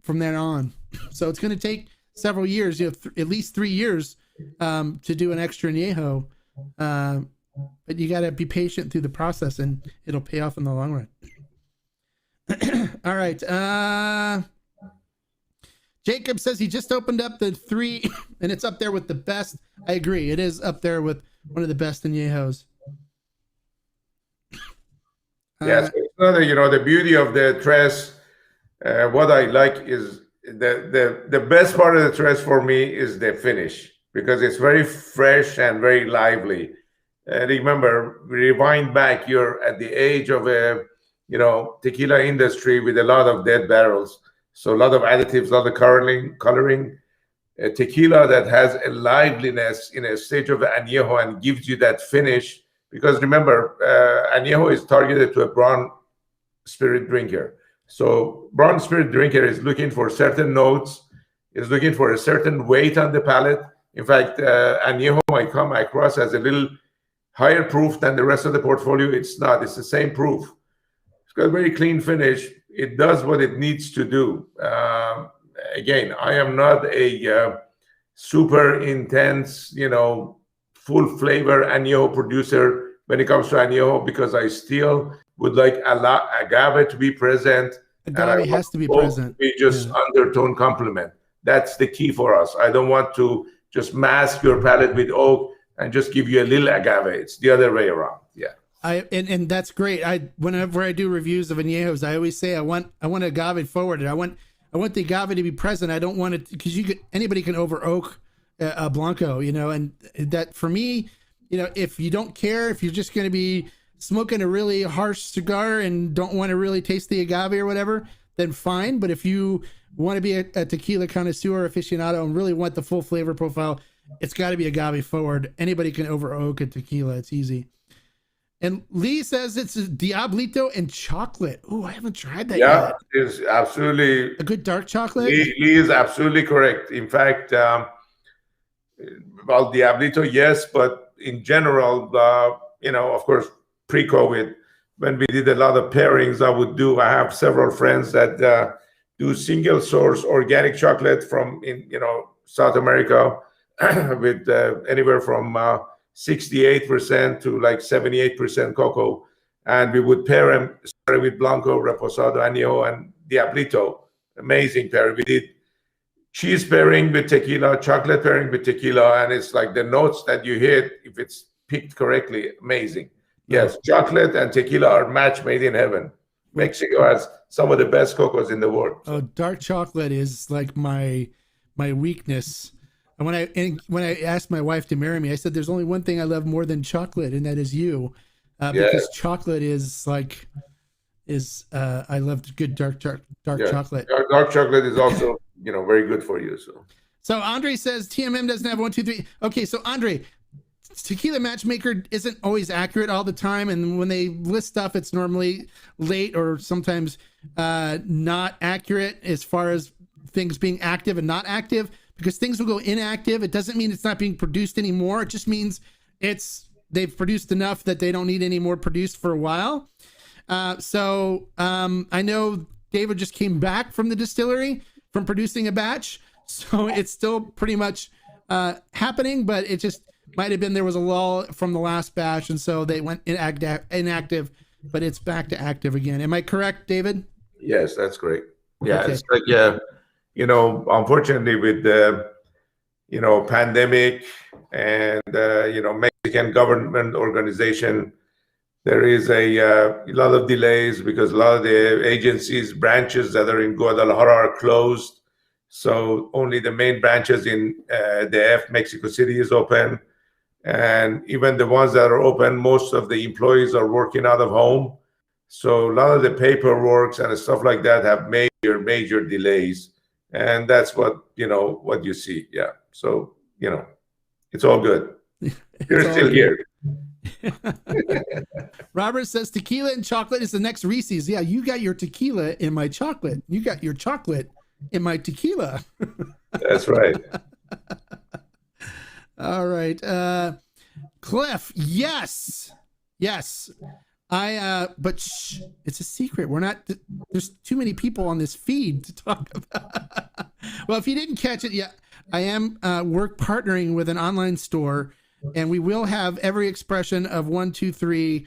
from there on. So it's going to take several years, at least 3 years to do an extra Añejo. But you got to be patient through the process and it'll pay off in the long run. All right. Jacob says he just opened up the 3 and it's up there with the best. I agree. It is up there with one of the best Añejos. Yes, the beauty of the Tres, what I like is the best part of the Tres for me is the finish, because it's very fresh and very lively. Remember, rewind back, you're at the age of a tequila industry with a lot of dead barrels. So a lot of additives, a lot of coloring. A tequila that has a liveliness in a stage of Añejo and gives you that finish. Because remember, Añejo is targeted to a brown spirit drinker. So brown spirit drinker is looking for certain notes, is looking for a certain weight on the palate. In fact, Añejo might come across as a little higher proof than the rest of the portfolio. It's not. It's the same proof. It's got a very clean finish. It does what it needs to do. Again, I am not a super intense, full flavor Añejo producer when it comes to Añejo, because I still would like agave to be present. Agave has to be present. Be just undertone complement. That's the key for us. I don't want to just mask your palate with oak and just give you a little agave. It's the other way around. Yeah. And that's great. Whenever I do reviews of Añejos, I always say I want agave forward, and I want the agave to be present. I don't want it because anybody can over oak a Blanco, and that for me, if you don't care, if you're just going to be smoking a really harsh cigar and don't want to really taste the agave or whatever, then fine. But if you want to be a tequila connoisseur aficionado and really want the full flavor profile, it's got to be agave forward. Anybody can over oak a tequila. It's easy. And Lee says it's Diablito and chocolate. Oh, I haven't tried that yet. Yeah, it's absolutely a good dark chocolate. Lee is absolutely correct. In fact, Diablito, yes, but in general, of course, pre-COVID, when we did a lot of pairings, I have several friends that do single source organic chocolate from South America with anywhere from 68% to like 78% cocoa, and we would pair them with Blanco, Reposado, Añejo, and Diablito. Amazing pairing. We did cheese pairing with tequila, chocolate pairing with tequila, and it's like the notes that you hit, if it's picked correctly, amazing. Yes, chocolate and tequila are match made in heaven. Mexico has some of the best cocos in the world. Oh, dark chocolate is like my weakness. And when I asked my wife to marry me, I said, "There's only one thing I love more than chocolate, and that is you," because chocolate is I love good dark chocolate. Dark chocolate is also very good for you. So Andre says TMM doesn't have 1, 2, 3. Okay, so Andre, Tequila Matchmaker isn't always accurate all the time, and when they list stuff, it's normally late or sometimes not accurate as far as things being active and not active. Because things will go inactive. It doesn't mean it's not being produced anymore. It just means they've produced enough that they don't need any more produced for a while. So I know David just came back from the distillery from producing a batch. So it's still pretty much happening, but Might have been there was a lull from the last batch, and so they went inactive, but it's back to active again. Am I correct, David? Yes, that's great. Yeah, Okay. it's like, unfortunately with the, pandemic and, Mexican government organization, there is a lot of delays because a lot of the agencies, branches that are in Guadalajara are closed. So only the main branches in Mexico City is open. And even the ones that are open, most of the employees are working out of home. So a lot of the paperwork and stuff like that have major delays. And that's what you see. Yeah. So, it's all good. You're still here. Robert says tequila and chocolate is the next Reese's. Yeah, you got your tequila in my chocolate. You got your chocolate in my tequila. That's right. All right. Cliff, yes. But shh, it's a secret. We're not, there's too many people on this feed to talk about. Well, if you didn't catch it yet, I am work partnering with an online store, and we will have every expression of 1, 2, 3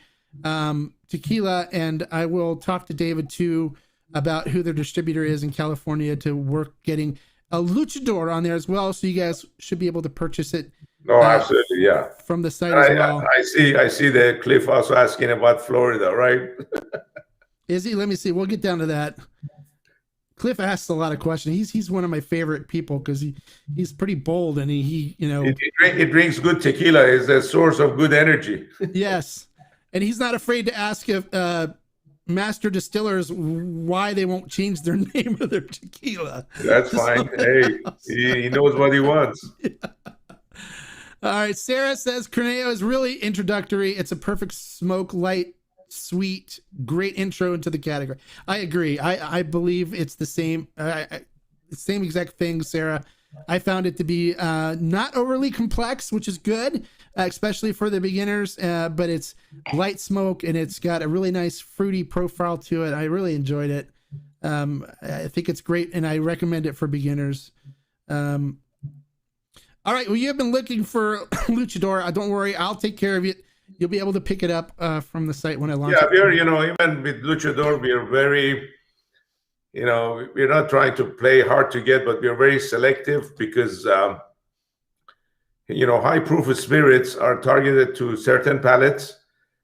tequila. And I will talk to David too about who their distributor is in California to work getting a Luchador on there as well. So you guys should be able to purchase it. No, absolutely, yeah. From the site as well. I see that Cliff also asking about Florida, right? Is he? Let me see. We'll get down to that. Cliff asks a lot of questions. He's one of my favorite people because he's pretty bold, and he it drinks good tequila. Is a source of good energy. Yes, and he's not afraid to ask if master distillers why they won't change their name of their tequila. That's fine. Hey, he knows what he wants. Yeah. All right. Sarah says Craneo is really introductory. It's a perfect smoke, light, sweet, great intro into the category. I agree. I believe it's the same exact thing, Sarah. I found it to be not overly complex, which is good, especially for the beginners. But it's light smoke, and it's got a really nice fruity profile to it. I really enjoyed it. I think it's great, and I recommend it for beginners. All right. Well, you have been looking for Luchador. Don't worry. I'll take care of it. You'll be able to pick it up from the site when I launch it. Yeah, even with Luchador, we're very, we're not trying to play hard to get, but we're very selective because, high proof spirits are targeted to certain palates.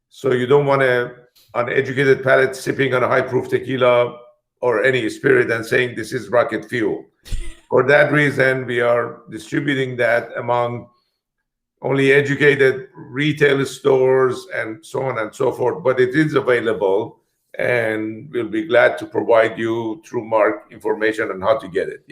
So you don't want an uneducated palate sipping on a high proof tequila or any spirit and saying this is rocket fuel. For that reason, we are distributing that among only educated retail stores and so on and so forth. But it is available, and we'll be glad to provide you through Mark information on how to get it.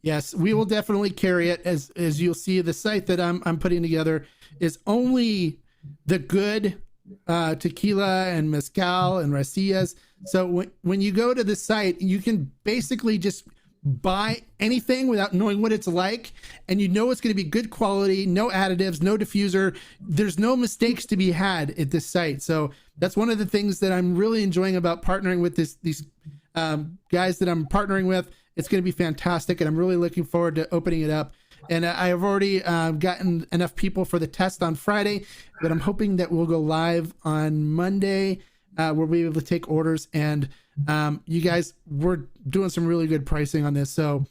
Yes, we will definitely carry it. As you'll see, the site that I'm putting together is only the good tequila and mezcal and raicillas. So when you go to the site, you can basically just buy anything without knowing what it's like, and it's going to be good quality, no additives, no diffuser. There's no mistakes to be had at this site. So that's one of the things that I'm really enjoying about partnering with these guys that I'm partnering with. It's going to be fantastic, and I'm really looking forward to opening it up. And I have already gotten enough people for the test on Friday, but I'm hoping that we'll go live on Monday. We'll be able to take orders, and you guys, we're doing some really good pricing on this. So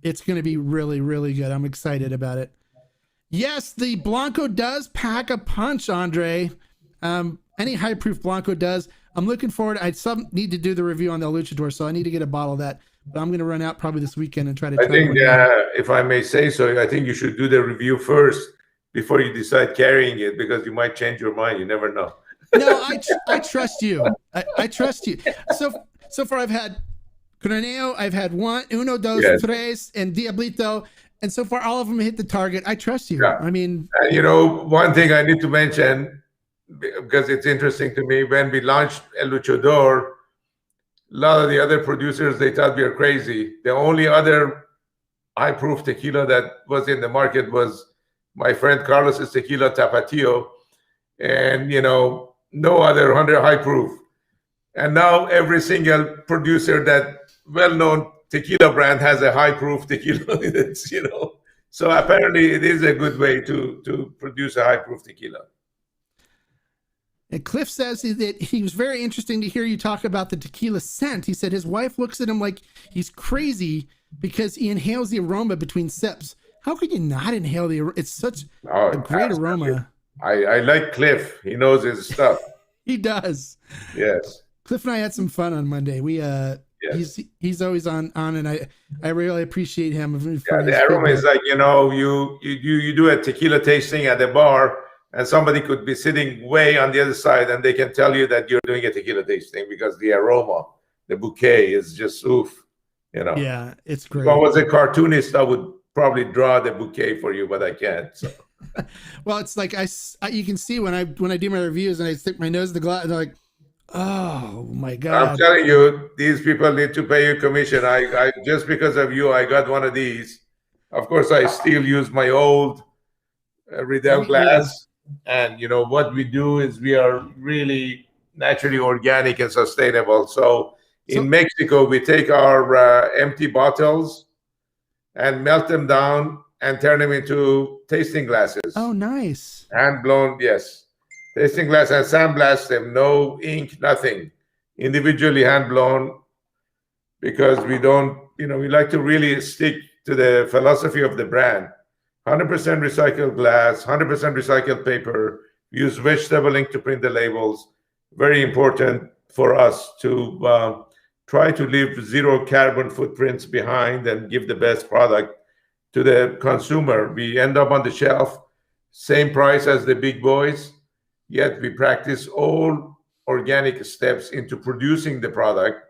it's going to be really, really good. I'm excited about it. Yes, the Blanco does pack a punch, Andre. Any high proof Blanco does. I'm looking forward. I need to do the review on the Luchador, so I need to get a bottle of that. But I'm going to run out probably this weekend and try to. I think, if I may say so, I think you should do the review first before you decide carrying it, because you might change your mind. You never know. No, I trust you. I trust you. So far I've had Craneo, I've had uno, dos, tres, and Diablito, and so far all of them hit the target. I trust you. Yeah. I mean, one thing I need to mention, because it's interesting to me, when we launched El Luchador, a lot of the other producers, they thought we were crazy. The only other high proof tequila that was in the market was my friend Carlos's tequila Tapatio, and no other 100 high proof. And now every single producer that well-known tequila brand has a high proof tequila. It's So apparently it is a good way to produce a high proof tequila. And Cliff says that he was very interesting to hear you talk about the tequila scent. He said his wife looks at him like he's crazy because he inhales the aroma between sips. How could you not inhale the aroma? It's such a great aroma. I like Cliff. He knows his stuff. He does. Yes. Cliff and I had some fun on Monday. We yes. He's always on and I really appreciate him. Yeah, the aroma is like, you do a tequila tasting at a bar, and somebody could be sitting way on the other side and they can tell you that you're doing a tequila tasting because the aroma, the bouquet is just oof, Yeah, it's great. If I was a cartoonist, I would probably draw the bouquet for you, but I can't. So. Well, it's like you can see when I do my reviews and I stick my nose in the glass, they're like, oh my God. I'm telling you, these people need to pay you commission. I just because of you, I got one of these. Of course, I still use my old Riedel glass. And what we do is we are really naturally organic and sustainable. So in Mexico, we take our empty bottles and melt them down and turn them into tasting glasses. Oh, nice. Hand blown, yes. Tasting glass and sandblast them, no ink, nothing. Individually hand blown, because we don't, we like to really stick to the philosophy of the brand. 100% recycled glass, 100% recycled paper, use vegetable ink to print the labels. Very important for us to try to leave zero carbon footprints behind and give the best product to the consumer. We end up on the shelf, same price as the big boys, yet we practice all organic steps into producing the product.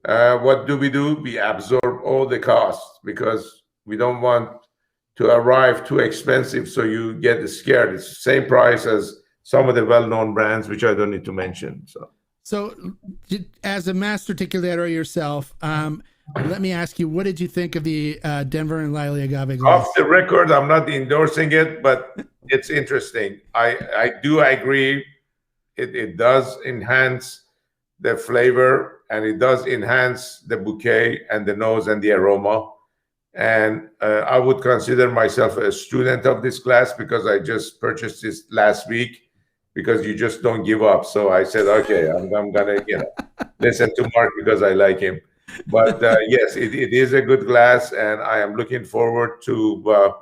What do? We absorb all the costs because we don't want to arrive too expensive so you get scared. It's the same price as some of the well-known brands, which I don't need to mention. So as a master tequilero yourself, let me ask you, what did you think of the Denver and Liley agave glass? Off the record, I'm not endorsing it, but it's interesting. I do agree. It does enhance the flavor, and it does enhance the bouquet and the nose and the aroma. And I would consider myself a student of this glass because I just purchased this last week, because you just don't give up. So I said, okay, I'm gonna listen to Mark because I like him. But yes, it is a good glass, and I am looking forward to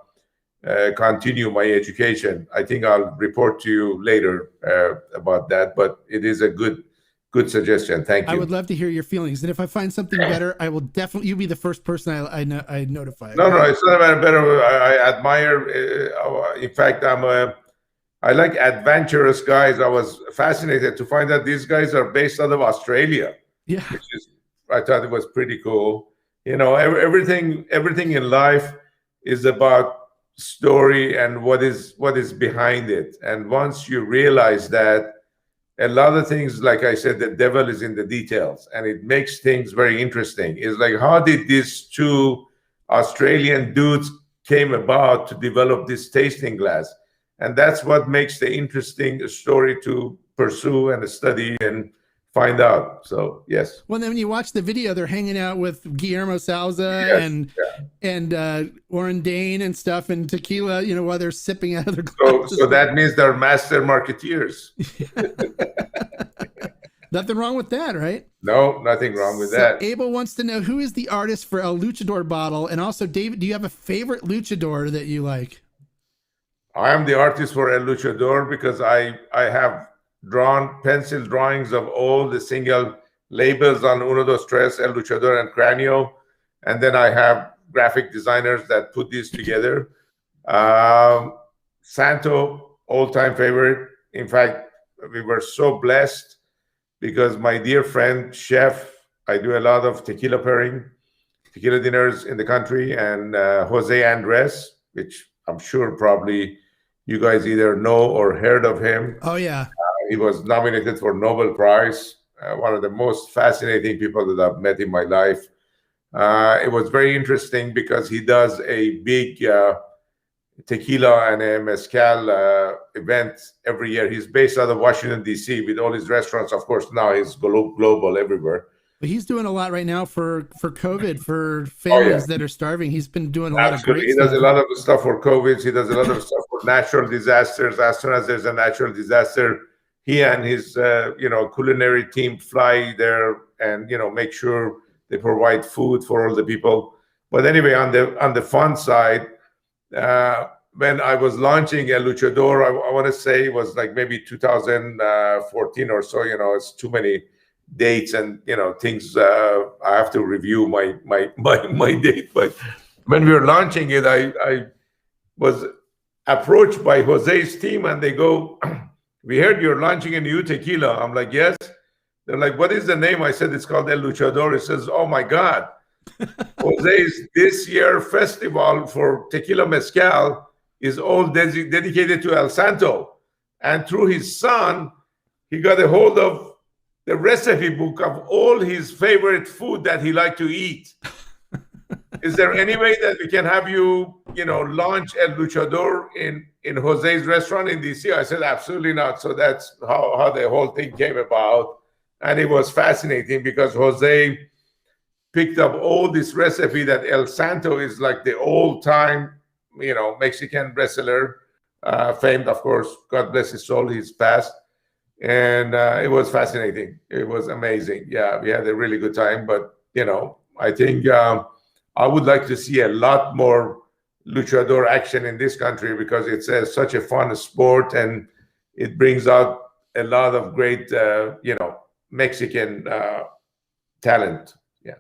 continue my education. I think I'll report to you later about that, but it is a good suggestion. Thank you. I would love to hear your feelings, and if I find something better, I will definitely. You'll be the first person I notify. No, it's not about better. I admire. In fact, I like adventurous guys. I was fascinated to find out these guys are based out of Australia. Yeah, I thought it was pretty cool. Everything in life is about story and what is behind it. And once you realize that, a lot of things, like I said, the devil is in the details, and it makes things very interesting. It's like, how did these two Australian dudes came about to develop this tasting glass? And that's what makes the interesting story to pursue and study and find out. So yes. Well, then when you watch the video, they're hanging out with Guillermo Salza and Warren Dane and stuff, and tequila, while they're sipping out of their glasses. So that means they're master marketeers. Nothing wrong with that, right? No, nothing wrong with that. Abel wants to know, who is the artist for El Luchador bottle? And also, David, do you have a favorite Luchador that you like? I am the artist for El Luchador because I have drawn pencil drawings of all the single labels on Uno, Dos, Tres, El Luchador, and Craneo. And then I have graphic designers that put these together. Santo, all-time favorite. In fact, we were so blessed because my dear friend, chef, I do a lot of tequila pairing, tequila dinners in the country, and Jose Andres, which I'm sure probably you guys either know or heard of him. Oh, yeah. He was nominated for Nobel Prize, one of the most fascinating people that I've met in my life. It was very interesting because he does a big tequila and a mezcal event every year. He's based out of Washington, D.C. with all his restaurants. Of course, now he's global everywhere. But he's doing a lot right now for COVID, for Oh yeah, families that are starving. He's been doing a lot of absolutely. great He does stuff. a lot of stuff for COVID. He does a lot of stuff for natural disasters. As soon as there's a natural disaster, he and his culinary team fly there and make sure they provide food for all the people. But anyway, on the fun side, when I was launching a Luchador, I want to say it was like maybe 2014 or so. It's too many dates and things. I have to review my date. But when we were launching it, I was approached by Jose's team, and they go, "We heard you're launching a new tequila." I'm like, "Yes." They're like, "What is the name?" I said, "It's called El Luchador." It says, "Oh my God, Jose's this year festival for tequila mezcal is all dedicated to El Santo." And through his son, he got a hold of the recipe book of all his favorite food that he liked to eat. Is there any way that we can have you, launch El Luchador in Jose's restaurant in DC? I said, absolutely not. So that's how the whole thing came about. And it was fascinating because Jose picked up all this recipe that El Santo is like the old time, Mexican wrestler, famed, of course. God bless his soul, he's passed. And it was fascinating. It was amazing. Yeah, we had a really good time. But, I think I would like to see a lot more luchador action in this country because it's such a fun sport and it brings out a lot of great, Mexican talent. Yeah.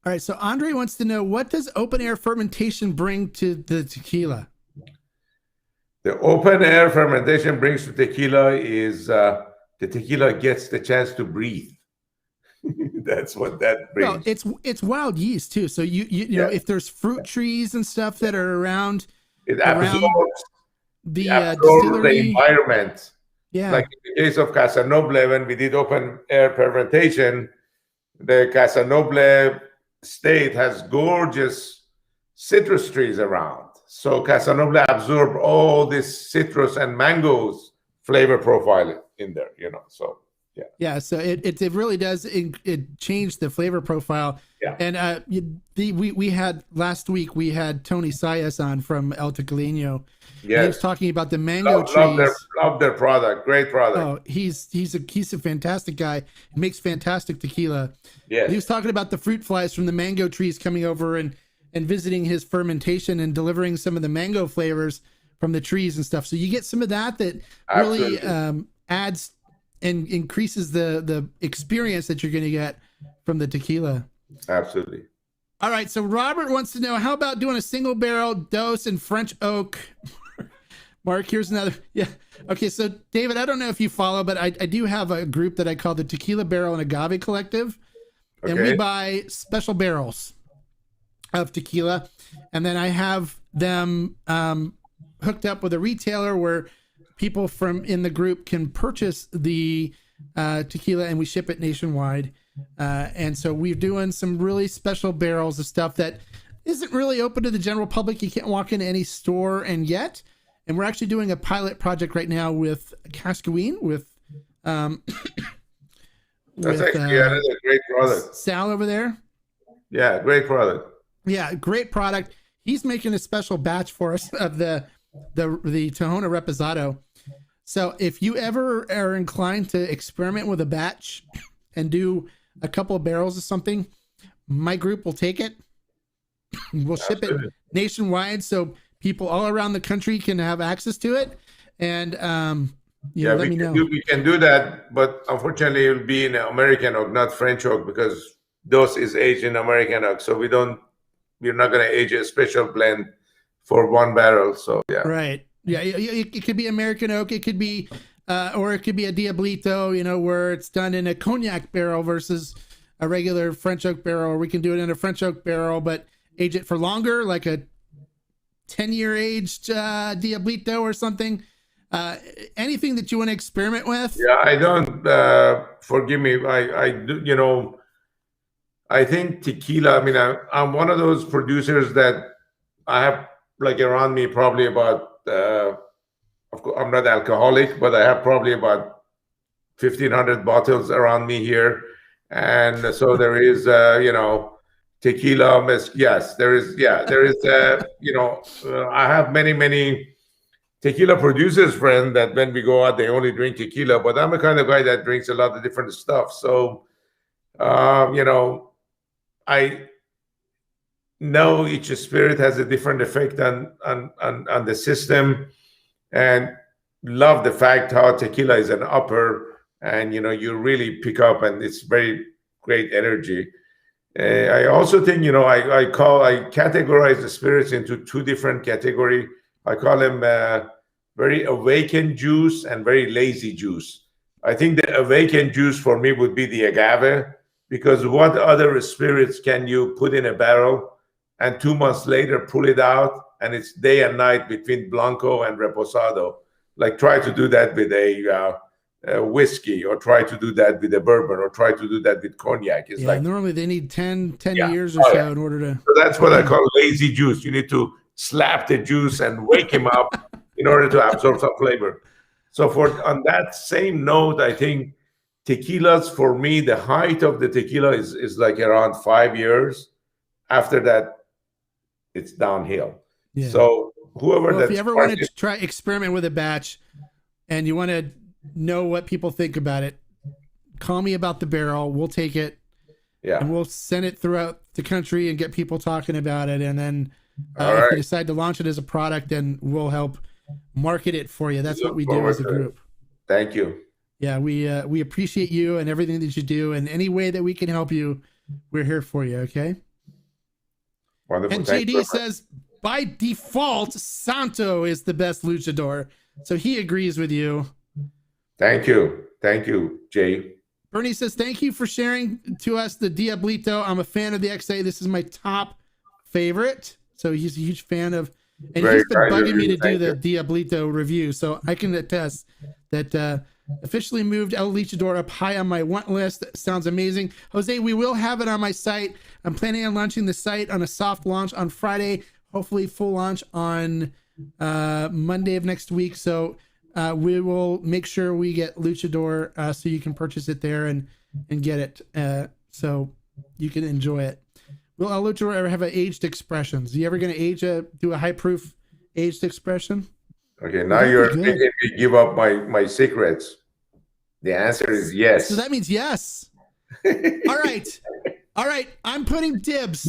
All right. So Andre wants to know, what does open air fermentation bring to the tequila? The open air fermentation brings to tequila is the tequila gets the chance to breathe. That's what that brings. Well, it's wild yeast too. So you know, if there's fruit trees and stuff that are around, it absorbs the absorbs the distillery environment. Yeah. Like in the case of Casanoble, when we did open air fermentation, the Casanoble state has gorgeous citrus trees around. So Casanoble absorbed all this citrus and mangoes flavor profile in there, so. Yeah, so it really does it changed the flavor profile. Yeah. And we had last week we had Tony Sayas on from El Tequilero. Yes. He was talking about the mango trees. Love their product. Great product. Oh, he's a fantastic guy. He makes fantastic tequila. Yes. He was talking about the fruit flies from the mango trees coming over and visiting his fermentation and delivering some of the mango flavors from the trees and stuff. So you get some of that really adds and increases the experience that you're going to get from the tequila. Absolutely. All right. So Robert wants to know, how about doing a single barrel dose in French oak? Mark, here's another. Yeah. Okay. So David, I don't know if you follow, but I do have a group that I call the Tequila Barrel and Agave Collective. Okay. And we buy special barrels of tequila. And then I have them hooked up with a retailer where people from in the group can purchase the tequila and we ship it nationwide. And so we're doing some really special barrels of stuff that isn't really open to the general public. You can't walk into any store and yet. And we're actually doing a pilot project right now with Cascaween with that's actually a great product. Sal over there. Yeah, great product. Yeah, great product. He's making a special batch for us of the Tahona Reposado. So if you ever are inclined to experiment with a batch and do a couple of barrels of something, my group will take it. We'll ship it nationwide so people all around the country can have access to it. And let me know. We can do that, but unfortunately it will be in American oak, not French oak, because DOS is aged in American oak. So we're not going to age a special blend for one barrel. So yeah. Right. Yeah. It could be American oak. It could be, or it could be a Diablito, where it's done in a cognac barrel versus a regular French oak barrel, or we can do it in a French oak barrel, but age it for longer, like a 10-year aged Diablito or something. Anything that you want to experiment with? Yeah, I don't, forgive me. I do, I think tequila, I'm one of those producers that I have like around me probably about, of course, I'm not alcoholic, but I have probably about 1,500 bottles around me here. And so there is, tequila. Yes, there is. Yeah, there is. I have many tequila producers friend that when we go out, they only drink tequila. But I'm the kind of guy that drinks a lot of different stuff. So, I know each spirit has a different effect on the system, and love the fact how tequila is an upper, and you really pick up, and it's very great energy. I also think I categorize the spirits into two different category. I call them very awakened juice and very lazy juice. I think the awakened juice for me would be the agave, because what other spirits can you put in a barrel and 2 months later pull it out and it's day and night between blanco and reposado? Like, try to do that with a whiskey, or try to do that with a bourbon, or try to do that with cognac. It's like, normally they need 10 years or so in order to. So that's what I call lazy juice. You need to slap the juice and wake him up in order to absorb some flavor. So on that same note, I think tequilas, for me, the height of the tequila is like around 5 years. After that, it's downhill. Yeah. So if you ever want to try experiment with a batch and you want to know what people think about it, call me about the barrel. We'll take it. Yeah. And we'll send it throughout the country and get people talking about it. And then if you decide to launch it as a product, then we'll help market it for you. That's what we do as a group. Thank you. Yeah, we appreciate you and everything that you do, and any way that we can help you, we're here for you. Okay. Wonderful. And JD says, by default, Santo is the best luchador. So he agrees with you. Thank you. Thank you, Jay. Bernie says, thank you for sharing to us the Diablito. I'm a fan of the XA. This is my top favorite. So he's a huge fan of, and he's been bugging me to do the Diablito review. So I can attest that officially moved El Luchador up high on my want list. Sounds amazing. Jose, we will have it on my site. I'm planning on launching the site on a soft launch on Friday, hopefully full launch on Monday of next week. So we will make sure we get Luchador so you can purchase it there and get it so you can enjoy it. Will El Luchador ever have an aged expressions? Are you ever going to do a high proof aged expression? Okay, now you're making me give up my secrets. The answer is yes. So that means yes. All right. I'm putting dibs.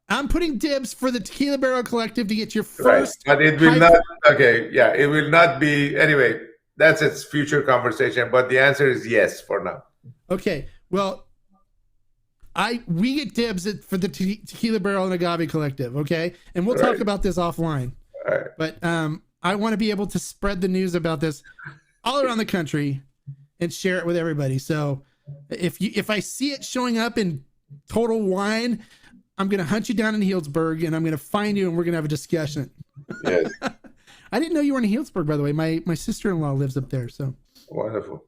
I'm putting dibs for the Tequila Barrel Collective to get your first. Right. But it will not. Okay, yeah, it will not be. Anyway, that's its future conversation. But the answer is yes for now. Okay. Well, we get dibs for the Tequila Barrel and Agave Collective. Okay, and we'll talk about this offline. All right. But I want to be able to spread the news about this all around the country and share it with everybody. So if I see it showing up in Total Wine, I'm going to hunt you down in Healdsburg and I'm going to find you and we're going to have a discussion. Yes. I didn't know you were in Healdsburg, by the way. My sister-in-law lives up there. So wonderful.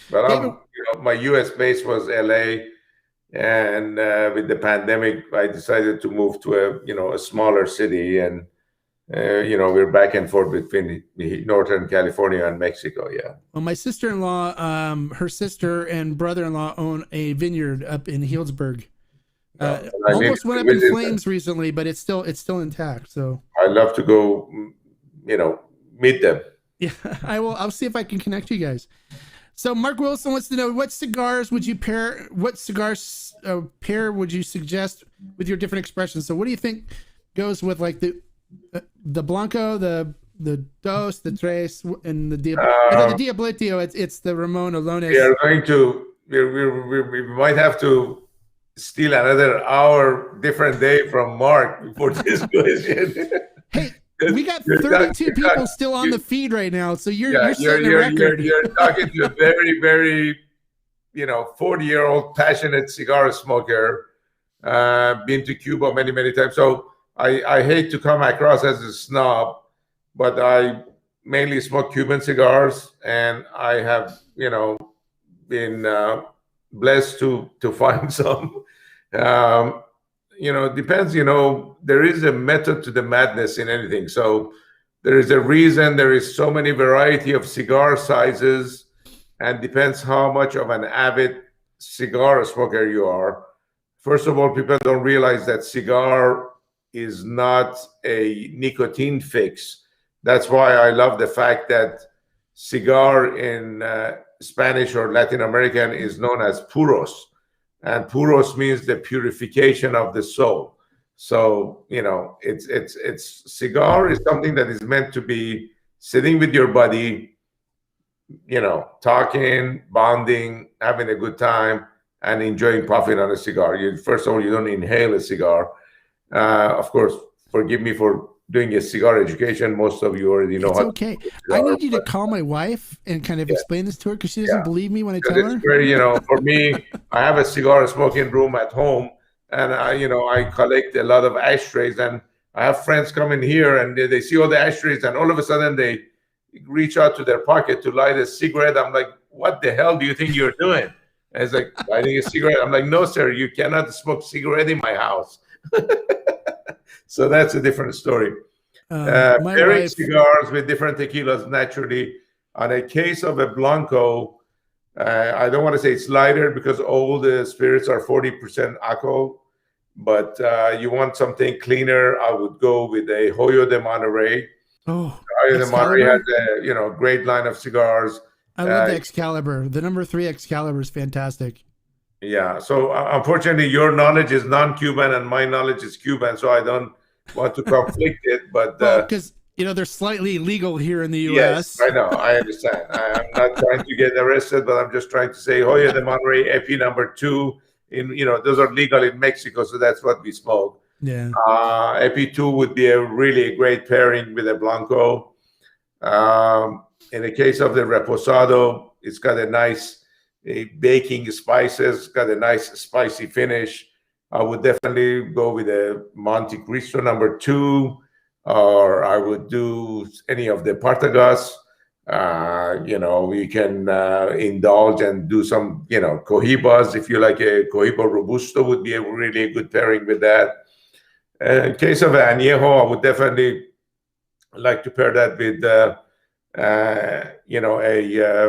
But David, my U.S. base was L.A. and with the pandemic, I decided to move to a smaller city, and we're back and forth between Northern California and Mexico. Yeah. Well, my sister-in-law, her sister and brother-in-law own a vineyard up in Healdsburg. Almost went up in flames recently, but it's still intact. So I love to go, meet them. Yeah, I will. I'll see if I can connect you guys. So Mark Wilson wants to know, what cigars would you pair? What cigars pair would you suggest with your different expressions? So what do you think goes with like the Blanco, the Dos, the Tres, and the Diablito? It's the Ramon Alones. We are going to. We might have to steal another hour, different day from Mark for this question. Hey, we got 32 people still on the feed right now, so you're setting a record. You're talking to a very, very, 40-year-old passionate cigar smoker, been to Cuba many, many times. So I hate to come across as a snob, but I mainly smoke Cuban cigars, and I have, been blessed to find some. Depends, there is a method to the madness in anything. So there is a reason there is so many variety of cigar sizes, and depends how much of an avid cigar smoker you are, first of all, people don't realize that cigar is not a nicotine fix. That's why I love the fact that cigar in Spanish or Latin American is known as puros. And puros means the purification of the soul. So, it's cigar is something that is meant to be sitting with your buddy, talking, bonding, having a good time, and enjoying puffing on a cigar. First of all, you don't inhale a cigar. Of course, forgive me for doing a cigar education. Most of you already know. It's okay. I need you to call my wife and kind of explain this to her, because she doesn't believe me when I tell her. Very, for me, I have a cigar smoking room at home, and I collect a lot of ashtrays, and I have friends come in here and they see all the ashtrays, and all of a sudden they reach out to their pocket to light a cigarette. I'm like, what the hell do you think you're doing? And it's like, lighting a cigarette. I'm like, no, sir, you cannot smoke cigarette in my house. So that's a different story. Pairing cigars with different tequilas naturally. On a case of a blanco, I don't want to say it's lighter because all the spirits are 40% alcohol, but you want something cleaner, I would go with a Hoyo de Monterrey. Oh, Hoyo de Monterrey has a great line of cigars. I love the Excalibur. The number 3 Excalibur is fantastic. Yeah. So unfortunately, your knowledge is non-Cuban and my knowledge is Cuban, so I don't want to conflict it. But because they're slightly illegal here in the U.S. Yes, I know. I understand. I'm not trying to get arrested, but I'm just trying to say Hoyo de Monterrey Epi number 2. Those are legal in Mexico, so that's what we smoke. Yeah. Epi 2 would be a really great pairing with a blanco. In the case of the reposado, it's got a nice baking spices, got a nice spicy finish. I would definitely go with a Monte Cristo number 2, or I would do any of the Partagas. We can indulge and do some, Cohibas. If you like a Cohiba Robusto, would be a really good pairing with that. In case of Añejo, I would definitely like to pair that with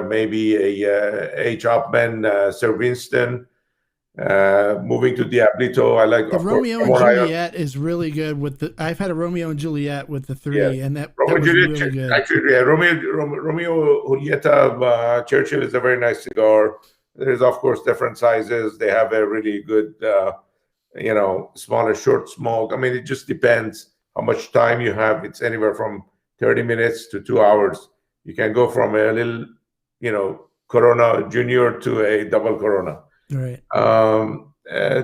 maybe a H. Upman Sir Winston. Moving to Diablito, I like the Romeo and Juliet is really good. I've had a Romeo and Juliet with the 3, and that was really good. Actually, Romeo Julieta Churchill is a very nice cigar. There's of course different sizes. They have a really good, smaller short smoke. I mean, it just depends how much time you have. It's anywhere from 30 minutes to 2 hours. You can go from a little, Corona Junior to a double Corona. Right.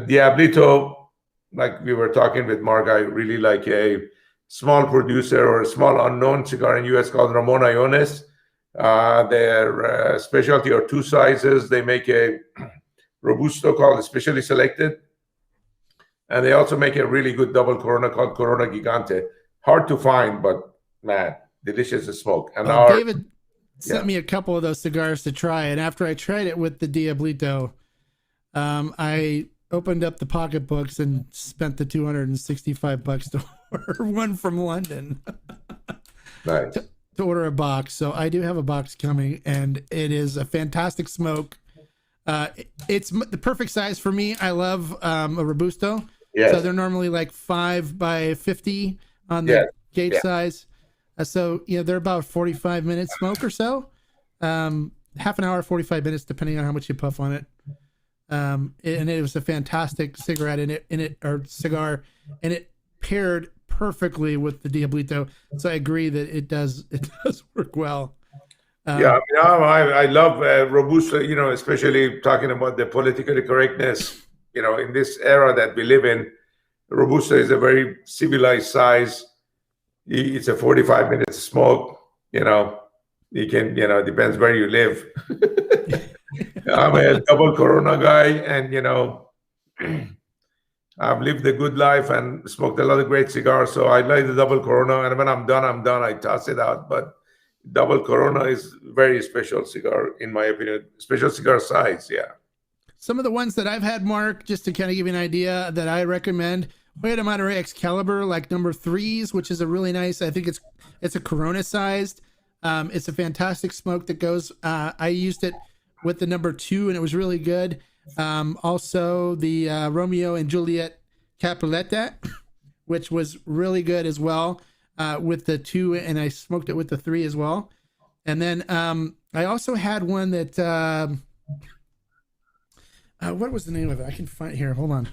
Diablito, like we were talking with Mark, I really like a small producer or a small unknown cigar in U.S. called Ramon Iones. Their specialty are 2 sizes. They make a Robusto called Especially Selected, and they also make a really good double Corona called Corona Gigante. Hard to find, but man, delicious to smoke. And David sent me a couple of those cigars to try, and after I tried it with the Diablito, I opened up the pocketbooks and spent the $265 to order one from London. Nice. To order a box. So I do have a box coming, and it is a fantastic smoke. It's the perfect size for me. I love a Robusto. Yes. So they're normally like 5 by 50 on the gauge size. So they're about 45 minutes smoke or so. Half an hour, 45 minutes, depending on how much you puff on it. And it was a fantastic cigar, and it paired perfectly with the Diablito. So I agree that it does work well. I love Robusto, especially talking about the politically correctness, in this era that we live in. Robusto is a very civilized size. It's a 45 minutes smoke, you can, depends where you live. I'm a double Corona guy, and I've lived a good life and smoked a lot of great cigars. So I like the double Corona, and when I'm done. I toss it out. But double Corona is very special cigar, in my opinion. Special cigar size, yeah. Some of the ones that I've had, Mark, just to kind of give you an idea that I recommend, Hoyo de Monterrey Excalibur, like number 3s, which is a really nice. I think it's a Corona sized. It's a fantastic smoke that goes. I used it with the number 2, and it was really good. Also the Romeo and Juliet Capuletta, which was really good as well, with the 2, and I smoked it with the 3 as well. And then I also had one that what was the name of it? I can find it here. Hold on.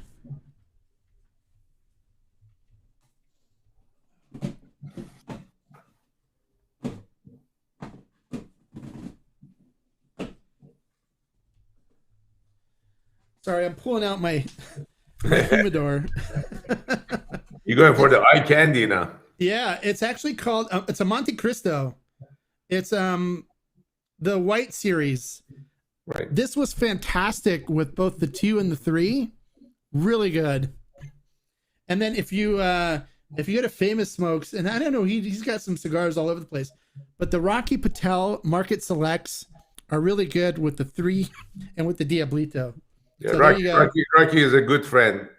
Sorry, I'm pulling out my humidor. You're going for the eye candy now. Yeah, it's actually called it's a Monte Cristo. It's the white series. Right. This was fantastic with both the 2 and the 3. Really good. And then if you go to Famous Smokes, and I don't know, he's got some cigars all over the place, but the Rocky Patel Market Selects are really good with the 3 and with the Diablito. Yeah, So Rocky is a good friend.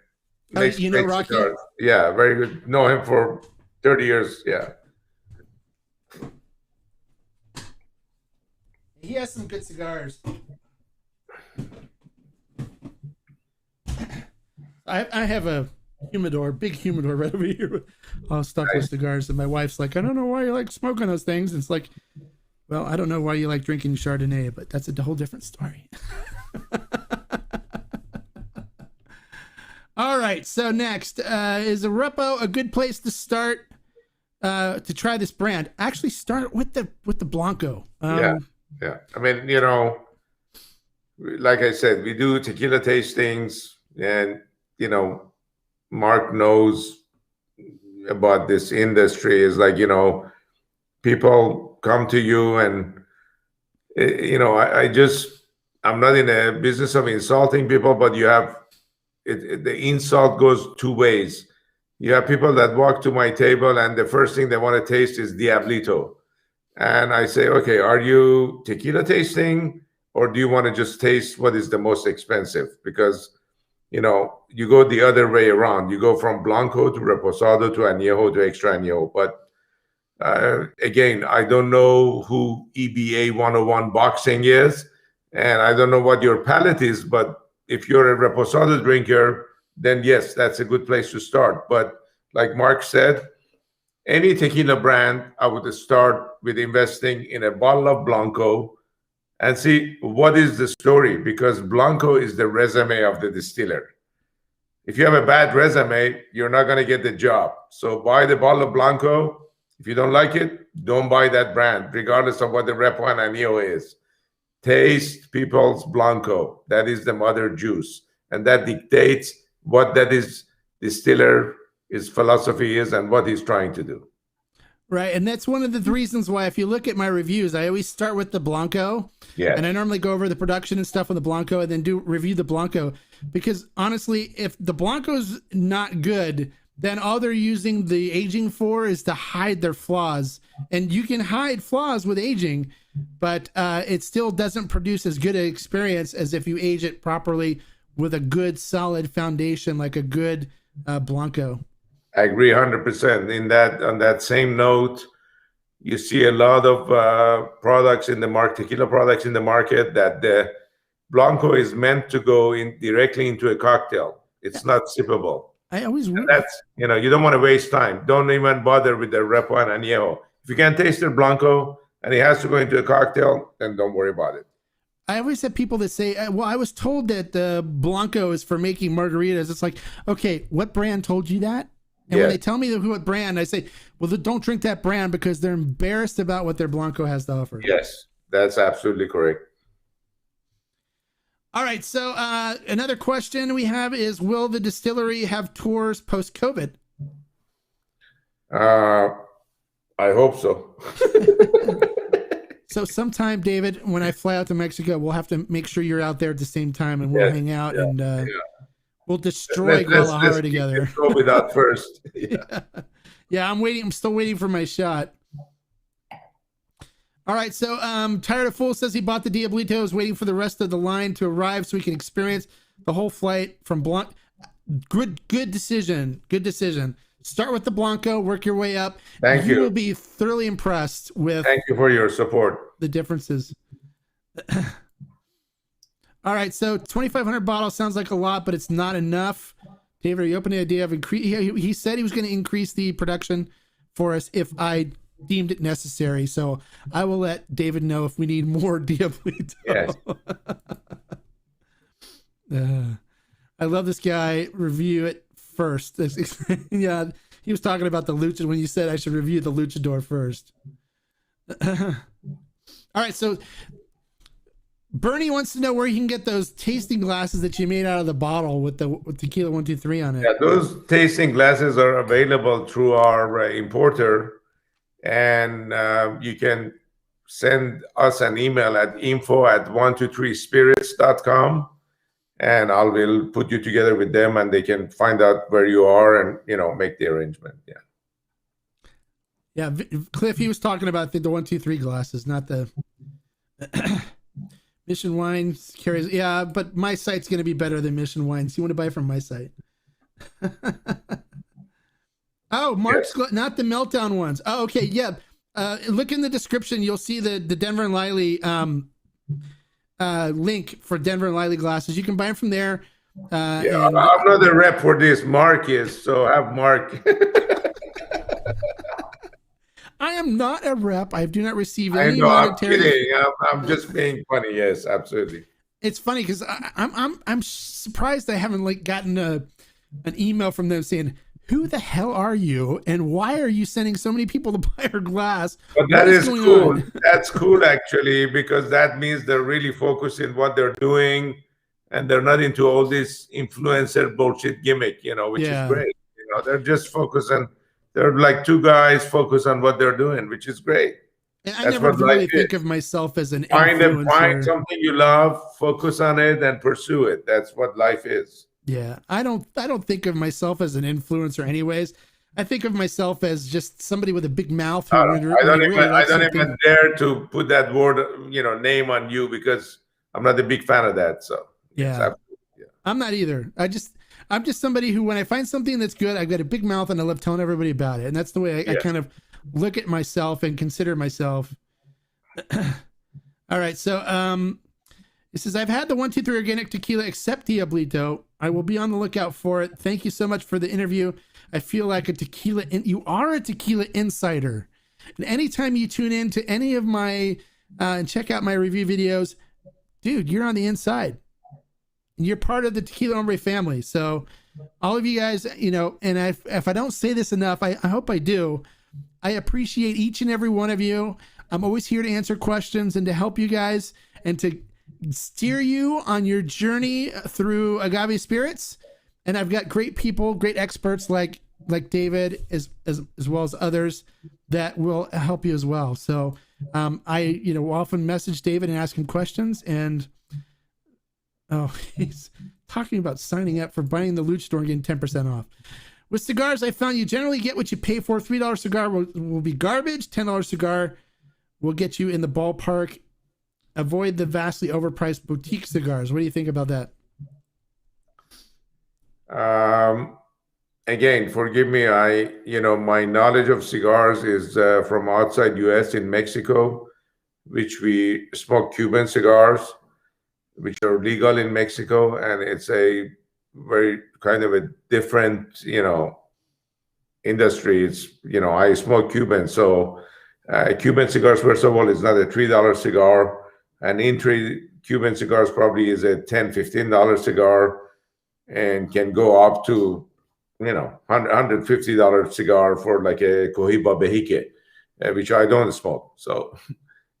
Oh, you know Rocky? Cigars. Yeah, very good. Know him for 30 years. Yeah. He has some good cigars. I have a humidor, big humidor right over here, all stuffed with cigars. And my wife's like, I don't know why you like smoking those things. And it's like, well, I don't know why you like drinking Chardonnay, but that's a whole different story. All right. So next, is a repo a good place to start to try this brand? Actually, start with the Blanco. Yeah. I mean, like I said, we do tequila tastings, and Mark knows about this industry. Is like, people come to you, and I'm not in a business of insulting people, but you have the insult goes 2 ways. You have people that walk to my table, and the first thing they want to taste is Diablito. And I say, okay, are you tequila tasting, or do you want to just taste what is the most expensive? Because, you go the other way around. You go from Blanco to Reposado to Añejo to Extra Añejo. But again, I don't know who EBA 101 boxing is, and I don't know what your palate is, but if you're a Reposado drinker, then yes, that's a good place to start. But like Mark said, any tequila brand, I would start with investing in a bottle of Blanco and see what is the story, because Blanco is the resume of the distiller. If you have a bad resume, you're not going to get the job. So buy the bottle of Blanco. If you don't like it, don't buy that brand, regardless of what the Repo and Añejo is. Taste people's Blanco. That is the mother juice. And that dictates what that is distiller, his philosophy is, and what he's trying to do. Right. And that's one of the reasons why, if you look at my reviews, I always start with the Blanco. Yeah. And I normally go over the production and stuff on the Blanco and then review the Blanco. Because honestly, if the Blanco's not good, then all they're using the aging for is to hide their flaws. And you can hide flaws with aging, but it still doesn't produce as good an experience as if you age it properly with a good solid foundation, like a good Blanco. I agree 100%. On that same note, you see a lot of products in the market, tequila products in the market, that the Blanco is meant to go in directly into a cocktail. It's not sippable. I always that's you don't want to waste time. Don't even bother with the Repo and Añejo. If you can taste the Blanco and it has to go into a cocktail, then don't worry about it. I always have people that say, well, I was told that the Blanco is for making margaritas. It's like, okay, what brand told you that? And when they tell me what brand, I say, well, don't drink that brand, because they're embarrassed about what their Blanco has to offer. Yes, that's absolutely correct. All right. So another question we have is, will the distillery have tours post-COVID? I hope so. So sometime, David, when I fly out to Mexico, we'll have to make sure you're out there at the same time, and we'll hang out and we'll destroy Guadalajara together. Go with that first. Yeah, I'm still waiting for my shot. All right, so Tired of Fool says he bought the Diablito, is waiting for the rest of the line to arrive so he can experience the whole flight from Blanc. Good decision. Good decision. Start with the Blanco, work your way up. Thank you. You will be thoroughly impressed with. Thank you for your support. The differences. All All right, so 2,500 bottles sounds like a lot, but it's not enough. David, are you open to the idea of increase? He said he was going to increase the production for us if I deemed it necessary. So I will let David know if we need more Diablito. Yes. I love this guy. Review it first. Yeah, he was talking about the Luchador when you said I should review the Luchador first. All right, so Bernie wants to know where you can get those tasting glasses that you made out of the bottle with Tequila 123 on it. Yeah, those tasting glasses are available through our importer, and you can send us an email at info@123spirits.com, and I will put you together with them, and they can find out where you are and make the arrangement. Yeah, Cliff, he was talking about the 123 glasses, not the Mission Wines carries. Yeah, but my site's going to be better than Mission Wines. You want to buy from my site? Oh, Mark's not the Meltdown ones. Oh, okay, yeah. Look in the description. You'll see the Denver and Liley link for Denver and Liley glasses. You can buy them from there. I'm not the rep for this. Mark is, so have Mark. I am not a rep. I do not receive any monetary. I'm kidding. I'm just being funny. Yes, absolutely. It's funny because I'm surprised I haven't gotten an email from them saying, "Who the hell are you, and why are you sending so many people to buy our glass?" But that is cool. That's cool actually, because that means they're really focused in what they're doing, and they're not into all this influencer bullshit gimmick, which is great. They're just focused on. They're like two guys focused on what they're doing, which is great. I never really think of myself as an influencer. Find something you love, focus on it, and pursue it. That's what life is. Yeah, I don't think of myself as an influencer, anyways. I think of myself as just somebody with a big mouth. I don't even dare to put that word, name on you, because I'm not a big fan of that. So yeah. I'm not either. I'm just somebody who, when I find something that's good, I've got a big mouth and I love telling everybody about it. And that's the way I kind of look at myself and consider myself. All right. So it says, I've had the 123 Organic Tequila except Diablito. I will be on the lookout for it. Thank you so much for the interview. I feel like you are a tequila insider. And anytime you tune in to any of my, and check out my review videos, dude, you're on the inside. You're part of the Tequila Hombre family. So all of you guys, and if I don't say this enough, I hope I do. I appreciate each and every one of you. I'm always here to answer questions and to help you guys and to steer you on your journey through agave spirits. And I've got great people, great experts like David as well as others that will help you as well. So I often message David and ask him questions, and he's talking about signing up for buying the Luchador and getting 10% off. With cigars, I found you generally get what you pay for. $3 cigar will be garbage. $10 cigar will get you in the ballpark. Avoid the vastly overpriced boutique cigars. What do you think about that? Again, forgive me. My knowledge of cigars is from outside U.S. in Mexico, which we smoke Cuban cigars, which are legal in Mexico, and it's a very kind of a different, industry. It's, I smoke Cuban, so Cuban cigars, first of all, is not a $3 cigar. An entry Cuban cigars probably is a $10, $15 cigar, and can go up to, $150 cigar for like a Cohiba Bejique, which I don't smoke. So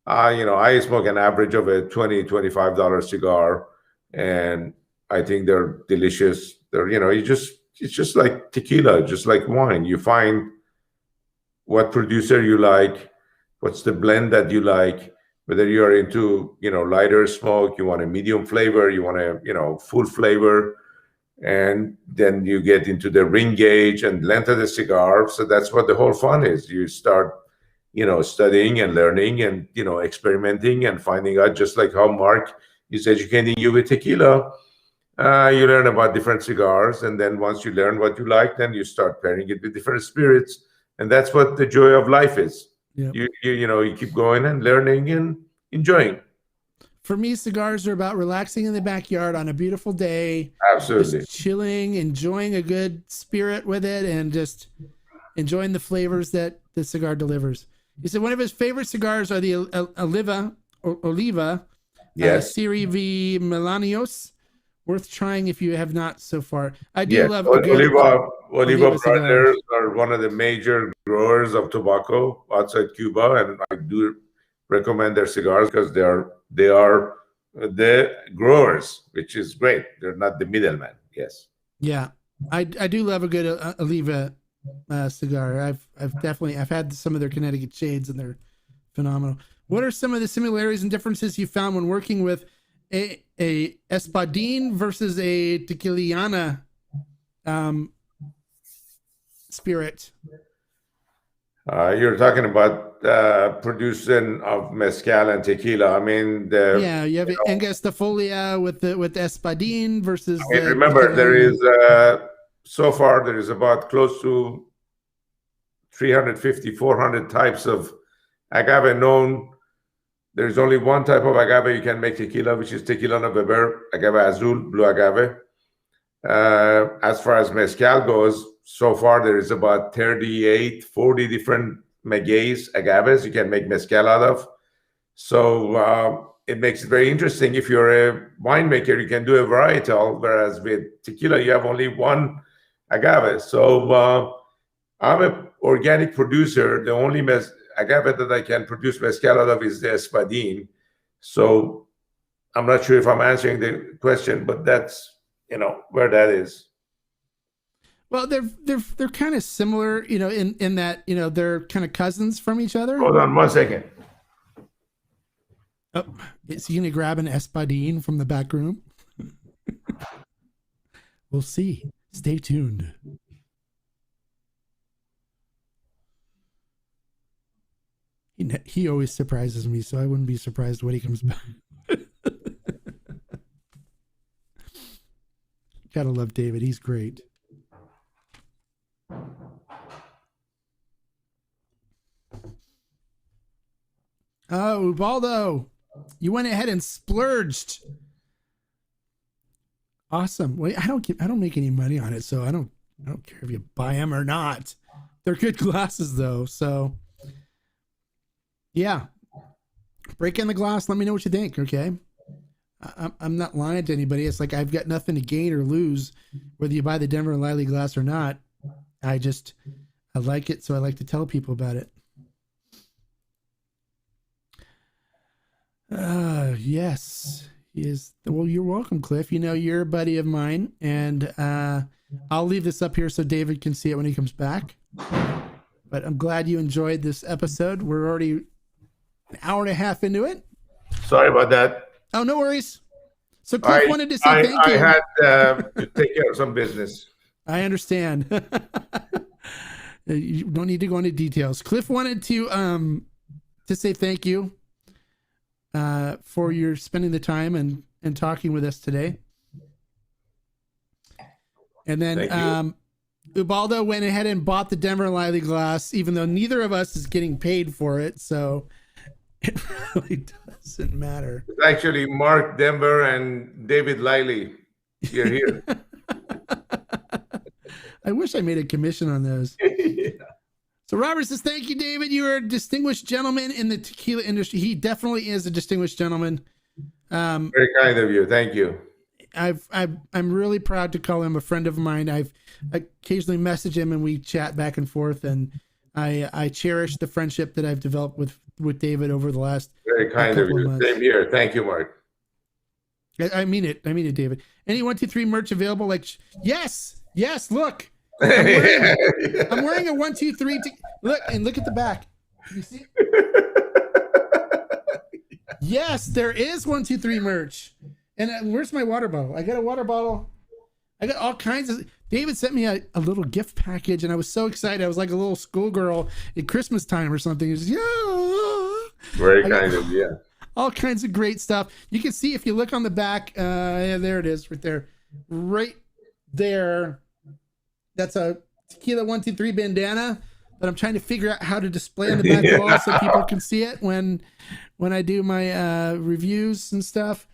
I smoke an average of a $20, $25 cigar, and I think they're delicious. They're, it's just like tequila, just like wine. You find what producer you like, what's the blend that you like, whether you're into, lighter smoke, you want a medium flavor, you want a, full flavor, and then you get into the ring gauge and length of the cigar. So that's what the whole fun is. You start studying and learning and, experimenting and finding out, just like how Mark is educating you with tequila. You learn about different cigars. And then once you learn what you like, then you start pairing it with different spirits. And that's what the joy of life is. Yep. You keep going and learning and enjoying. for me, cigars are about relaxing in the backyard on a beautiful day, Absolutely. just chilling, enjoying a good spirit with it, and just enjoying the flavors that the cigar delivers. He said one of his favorite cigars are the Oliva Yes. Serie V Melanios. Worth trying if you have not so far. I do Yes. love a good Oliva cigar. Brothers are one of the major growers of tobacco outside Cuba, and I do recommend their cigars because they are the growers, which is great. They're not the middleman. Yes. Yeah, I do love a good Oliva cigar. I've had some of their Connecticut shades, and they're phenomenal. What are some of the similarities and differences you found when working with a Espadín versus a Tequiliana spirit? You're talking about producing of mezcal and tequila. I mean, you have Angestifolia with the Espadín versus. I mean, remember, there is so far there is about close to 350, 400 types of agave known. There's only one type of agave you can make tequila, which is Tequila Weber, agave azul, blue agave. As far as mezcal goes, so far there is about 38, 40 different maguey's, agaves you can make mezcal out of. So it makes it very interesting. If you're a winemaker, you can do a varietal, whereas with tequila, you have only one agave. So I'm an organic producer. The only agave that I can produce mezcal out of is the Espadín. So I'm not sure if I'm answering the question, but that's, where that is. Well, they're kind of similar, in that, they're kind of cousins from each other. Hold on 1 second. Oh, is he going to grab an Espadín from the back room? We'll see. Stay tuned. He always surprises me, so I wouldn't be surprised when he comes back. Gotta love David. He's great. Oh, Ubaldo, you went ahead and splurged. Awesome. Wait, I don't make any money on it, so I don't care if you buy them or not. They're good glasses though, so yeah. Break in the glass. Let me know what you think. Okay. I'm not lying to anybody. It's like I've got nothing to gain or lose, whether you buy the Denver and Liley glass or not. I like it, so I like to tell people about it. Yes, he is. Well, you're welcome, Cliff. You're a buddy of mine, and I'll leave this up here so David can see it when he comes back. But I'm glad you enjoyed this episode. We're already an hour and a half into it. Sorry about that. Oh, no worries. So Cliff wanted to say thank you. I had to take care of some business. I understand. You don't need to go into details. Cliff wanted to say thank you for your spending the time and talking with us today. And then Ubaldo went ahead and bought the Denver and Liley glass, even though neither of us is getting paid for it. So it really doesn't matter. It's actually Mark Denver and David Liley. You're here. I wish I made a commission on those. Yeah. So Robert says, thank you, David. You are a distinguished gentleman in the tequila industry. He definitely is a distinguished gentleman. Very kind of you. Thank you. I'm really proud to call him a friend of mine. I occasionally message him and we chat back and forth, and I cherish the friendship that I've developed with David over the last very kind of you. Same here. Thank you, Mark. I mean it, David. Any 123 merch available? Yes. Look, I'm wearing a 123. Look at the back. You see? Yes, there is 123 merch. And where's my water bottle? I got a water bottle. I got all kinds of. David sent me a little gift package, and I was so excited. I was like a little schoolgirl at Christmas time or something. It was, yeah. Very kind of, yeah. All kinds of great stuff. You can see if you look on the back. Yeah, there it is, right there. Right there. That's a Tequila 123 bandana. but I'm trying to figure out how to display on the back wall so people can see it when I do my reviews and stuff.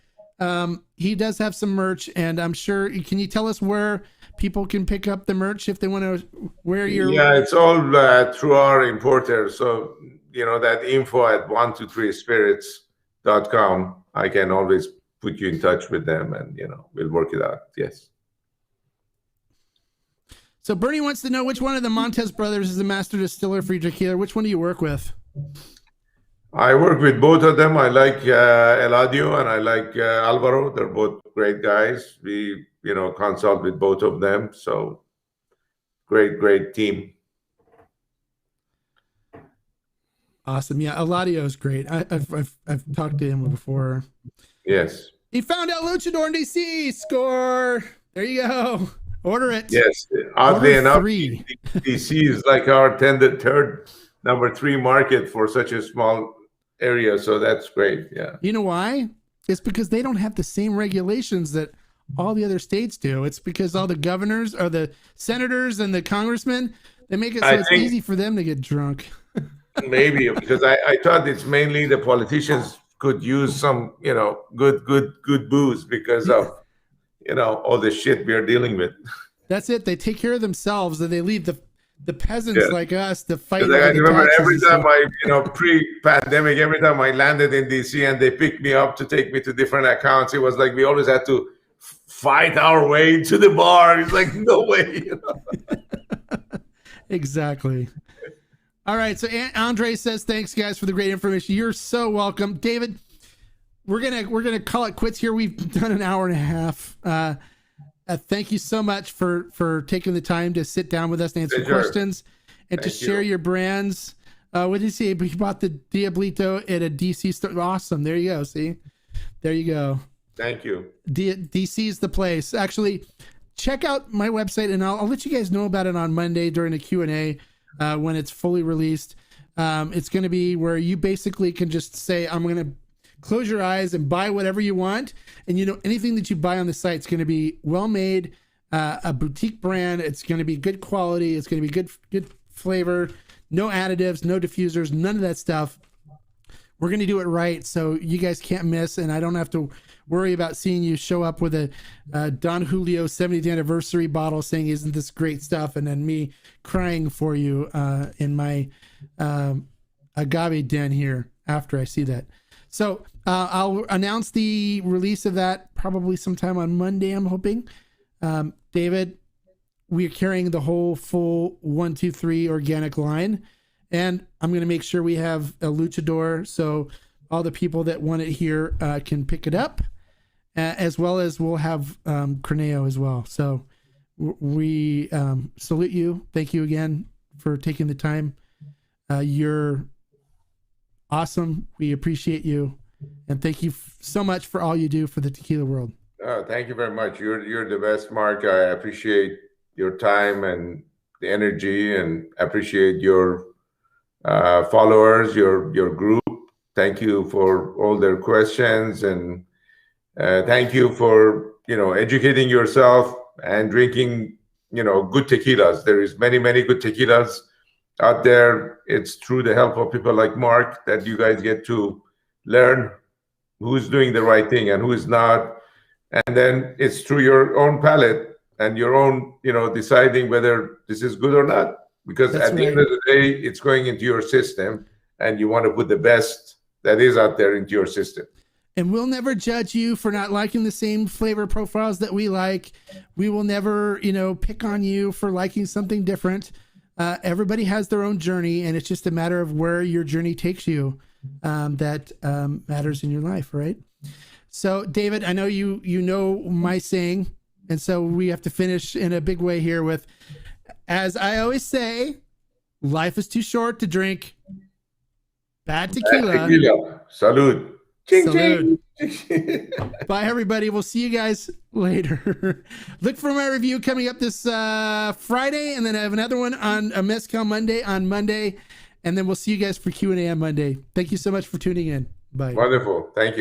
He does have some merch, and I'm sure. Can you tell us where people can pick up the merch if they want to wear your? Yeah, it's all through our importer. So that info at 123spirits.com. I can always put you in touch with them, and we'll work it out. Yes. So Bernie wants to know which one of the Montez brothers is the master distiller for your tequila. Which one do you work with? I work with both of them. I like Eladio and I like Alvaro. They're both great guys. We, consult with both of them. So great team. Awesome. Yeah, Eladio is great. I've talked to him before. Yes. He found out Luchador in DC. Score. There you go. Order it. Yes. Oddly enough, 3. DC is like our number 3 market for such a small area. So that's great. Yeah. You know why? It's because they don't have the same regulations that all the other states do. It's because all the governors or the senators and the congressmen, they make it so it's easy for them to get drunk. Maybe because I thought it's mainly the politicians could use some, good booze because of, all the shit we are dealing with. That's it. They take care of themselves and they leave the peasants like us to fight. I remember every time pre-pandemic, every time I landed in DC and they picked me up to take me to different accounts, it was like we always had to fight our way to the bar. It's like, no way. Exactly. All right. So Andre says, thanks guys for the great information. You're so welcome. David, we're going to call it quits here. We've done an hour and a half. Thank you so much for taking the time to sit down with us and answer questions and to share your brands. What did you say? He bought the Diablito at a DC store. Awesome. There you go. See, there you go. Thank you. DC is the place. Actually, check out my website and I'll let you guys know about it on Monday during the Q&A when it's fully released. It's going to be where you basically can just say, I'm going to close your eyes and buy whatever you want. And anything that you buy on the site is going to be well made, a boutique brand. It's going to be good quality. It's going to be good flavor, no additives, no diffusers, none of that stuff. We're going to do it right. So you guys can't miss. And I don't have to worry about seeing you show up with a Don Julio 70th anniversary bottle saying, isn't this great stuff? And then me crying for you in my agave den here after I see that. So I'll announce the release of that probably sometime on Monday, I'm hoping. David, we're carrying the whole full 123 organic line. And I'm going to make sure we have a Luchador so all the people that want it here can pick it up, as well as we'll have Craneo as well. So we salute you. Thank you again for taking the time. You're awesome. We appreciate you. And thank you so much for all you do for the tequila world. Thank you very much. You're the best, Mark. I appreciate your time and the energy and appreciate your followers, your group. Thank you for all their questions and thank you for educating yourself and drinking good tequilas. There is many good tequilas out there. It's through the help of people like Mark that you guys get to learn who's doing the right thing and who is not, and then it's through your own palate and your own deciding whether this is good or not. Because at the end of the day, it's going into your system and you want to put the best that is out there into your system. And we'll never judge you for not liking the same flavor profiles that we like. We will never, pick on you for liking something different. Everybody has their own journey, and it's just a matter of where your journey takes you that matters in your life, right? So, David, I know you know my saying, and so we have to finish in a big way here with, as I always say, life is too short to drink bad tequila. Bad tequila. Salud. Ching, Salud. ching. Bye, everybody. We'll see you guys later. Look for my review coming up this Friday, and then I have another one on a Mezcal Monday on Monday, and then we'll see you guys for Q&A on Monday. Thank you so much for tuning in. Bye. Wonderful. Thank you.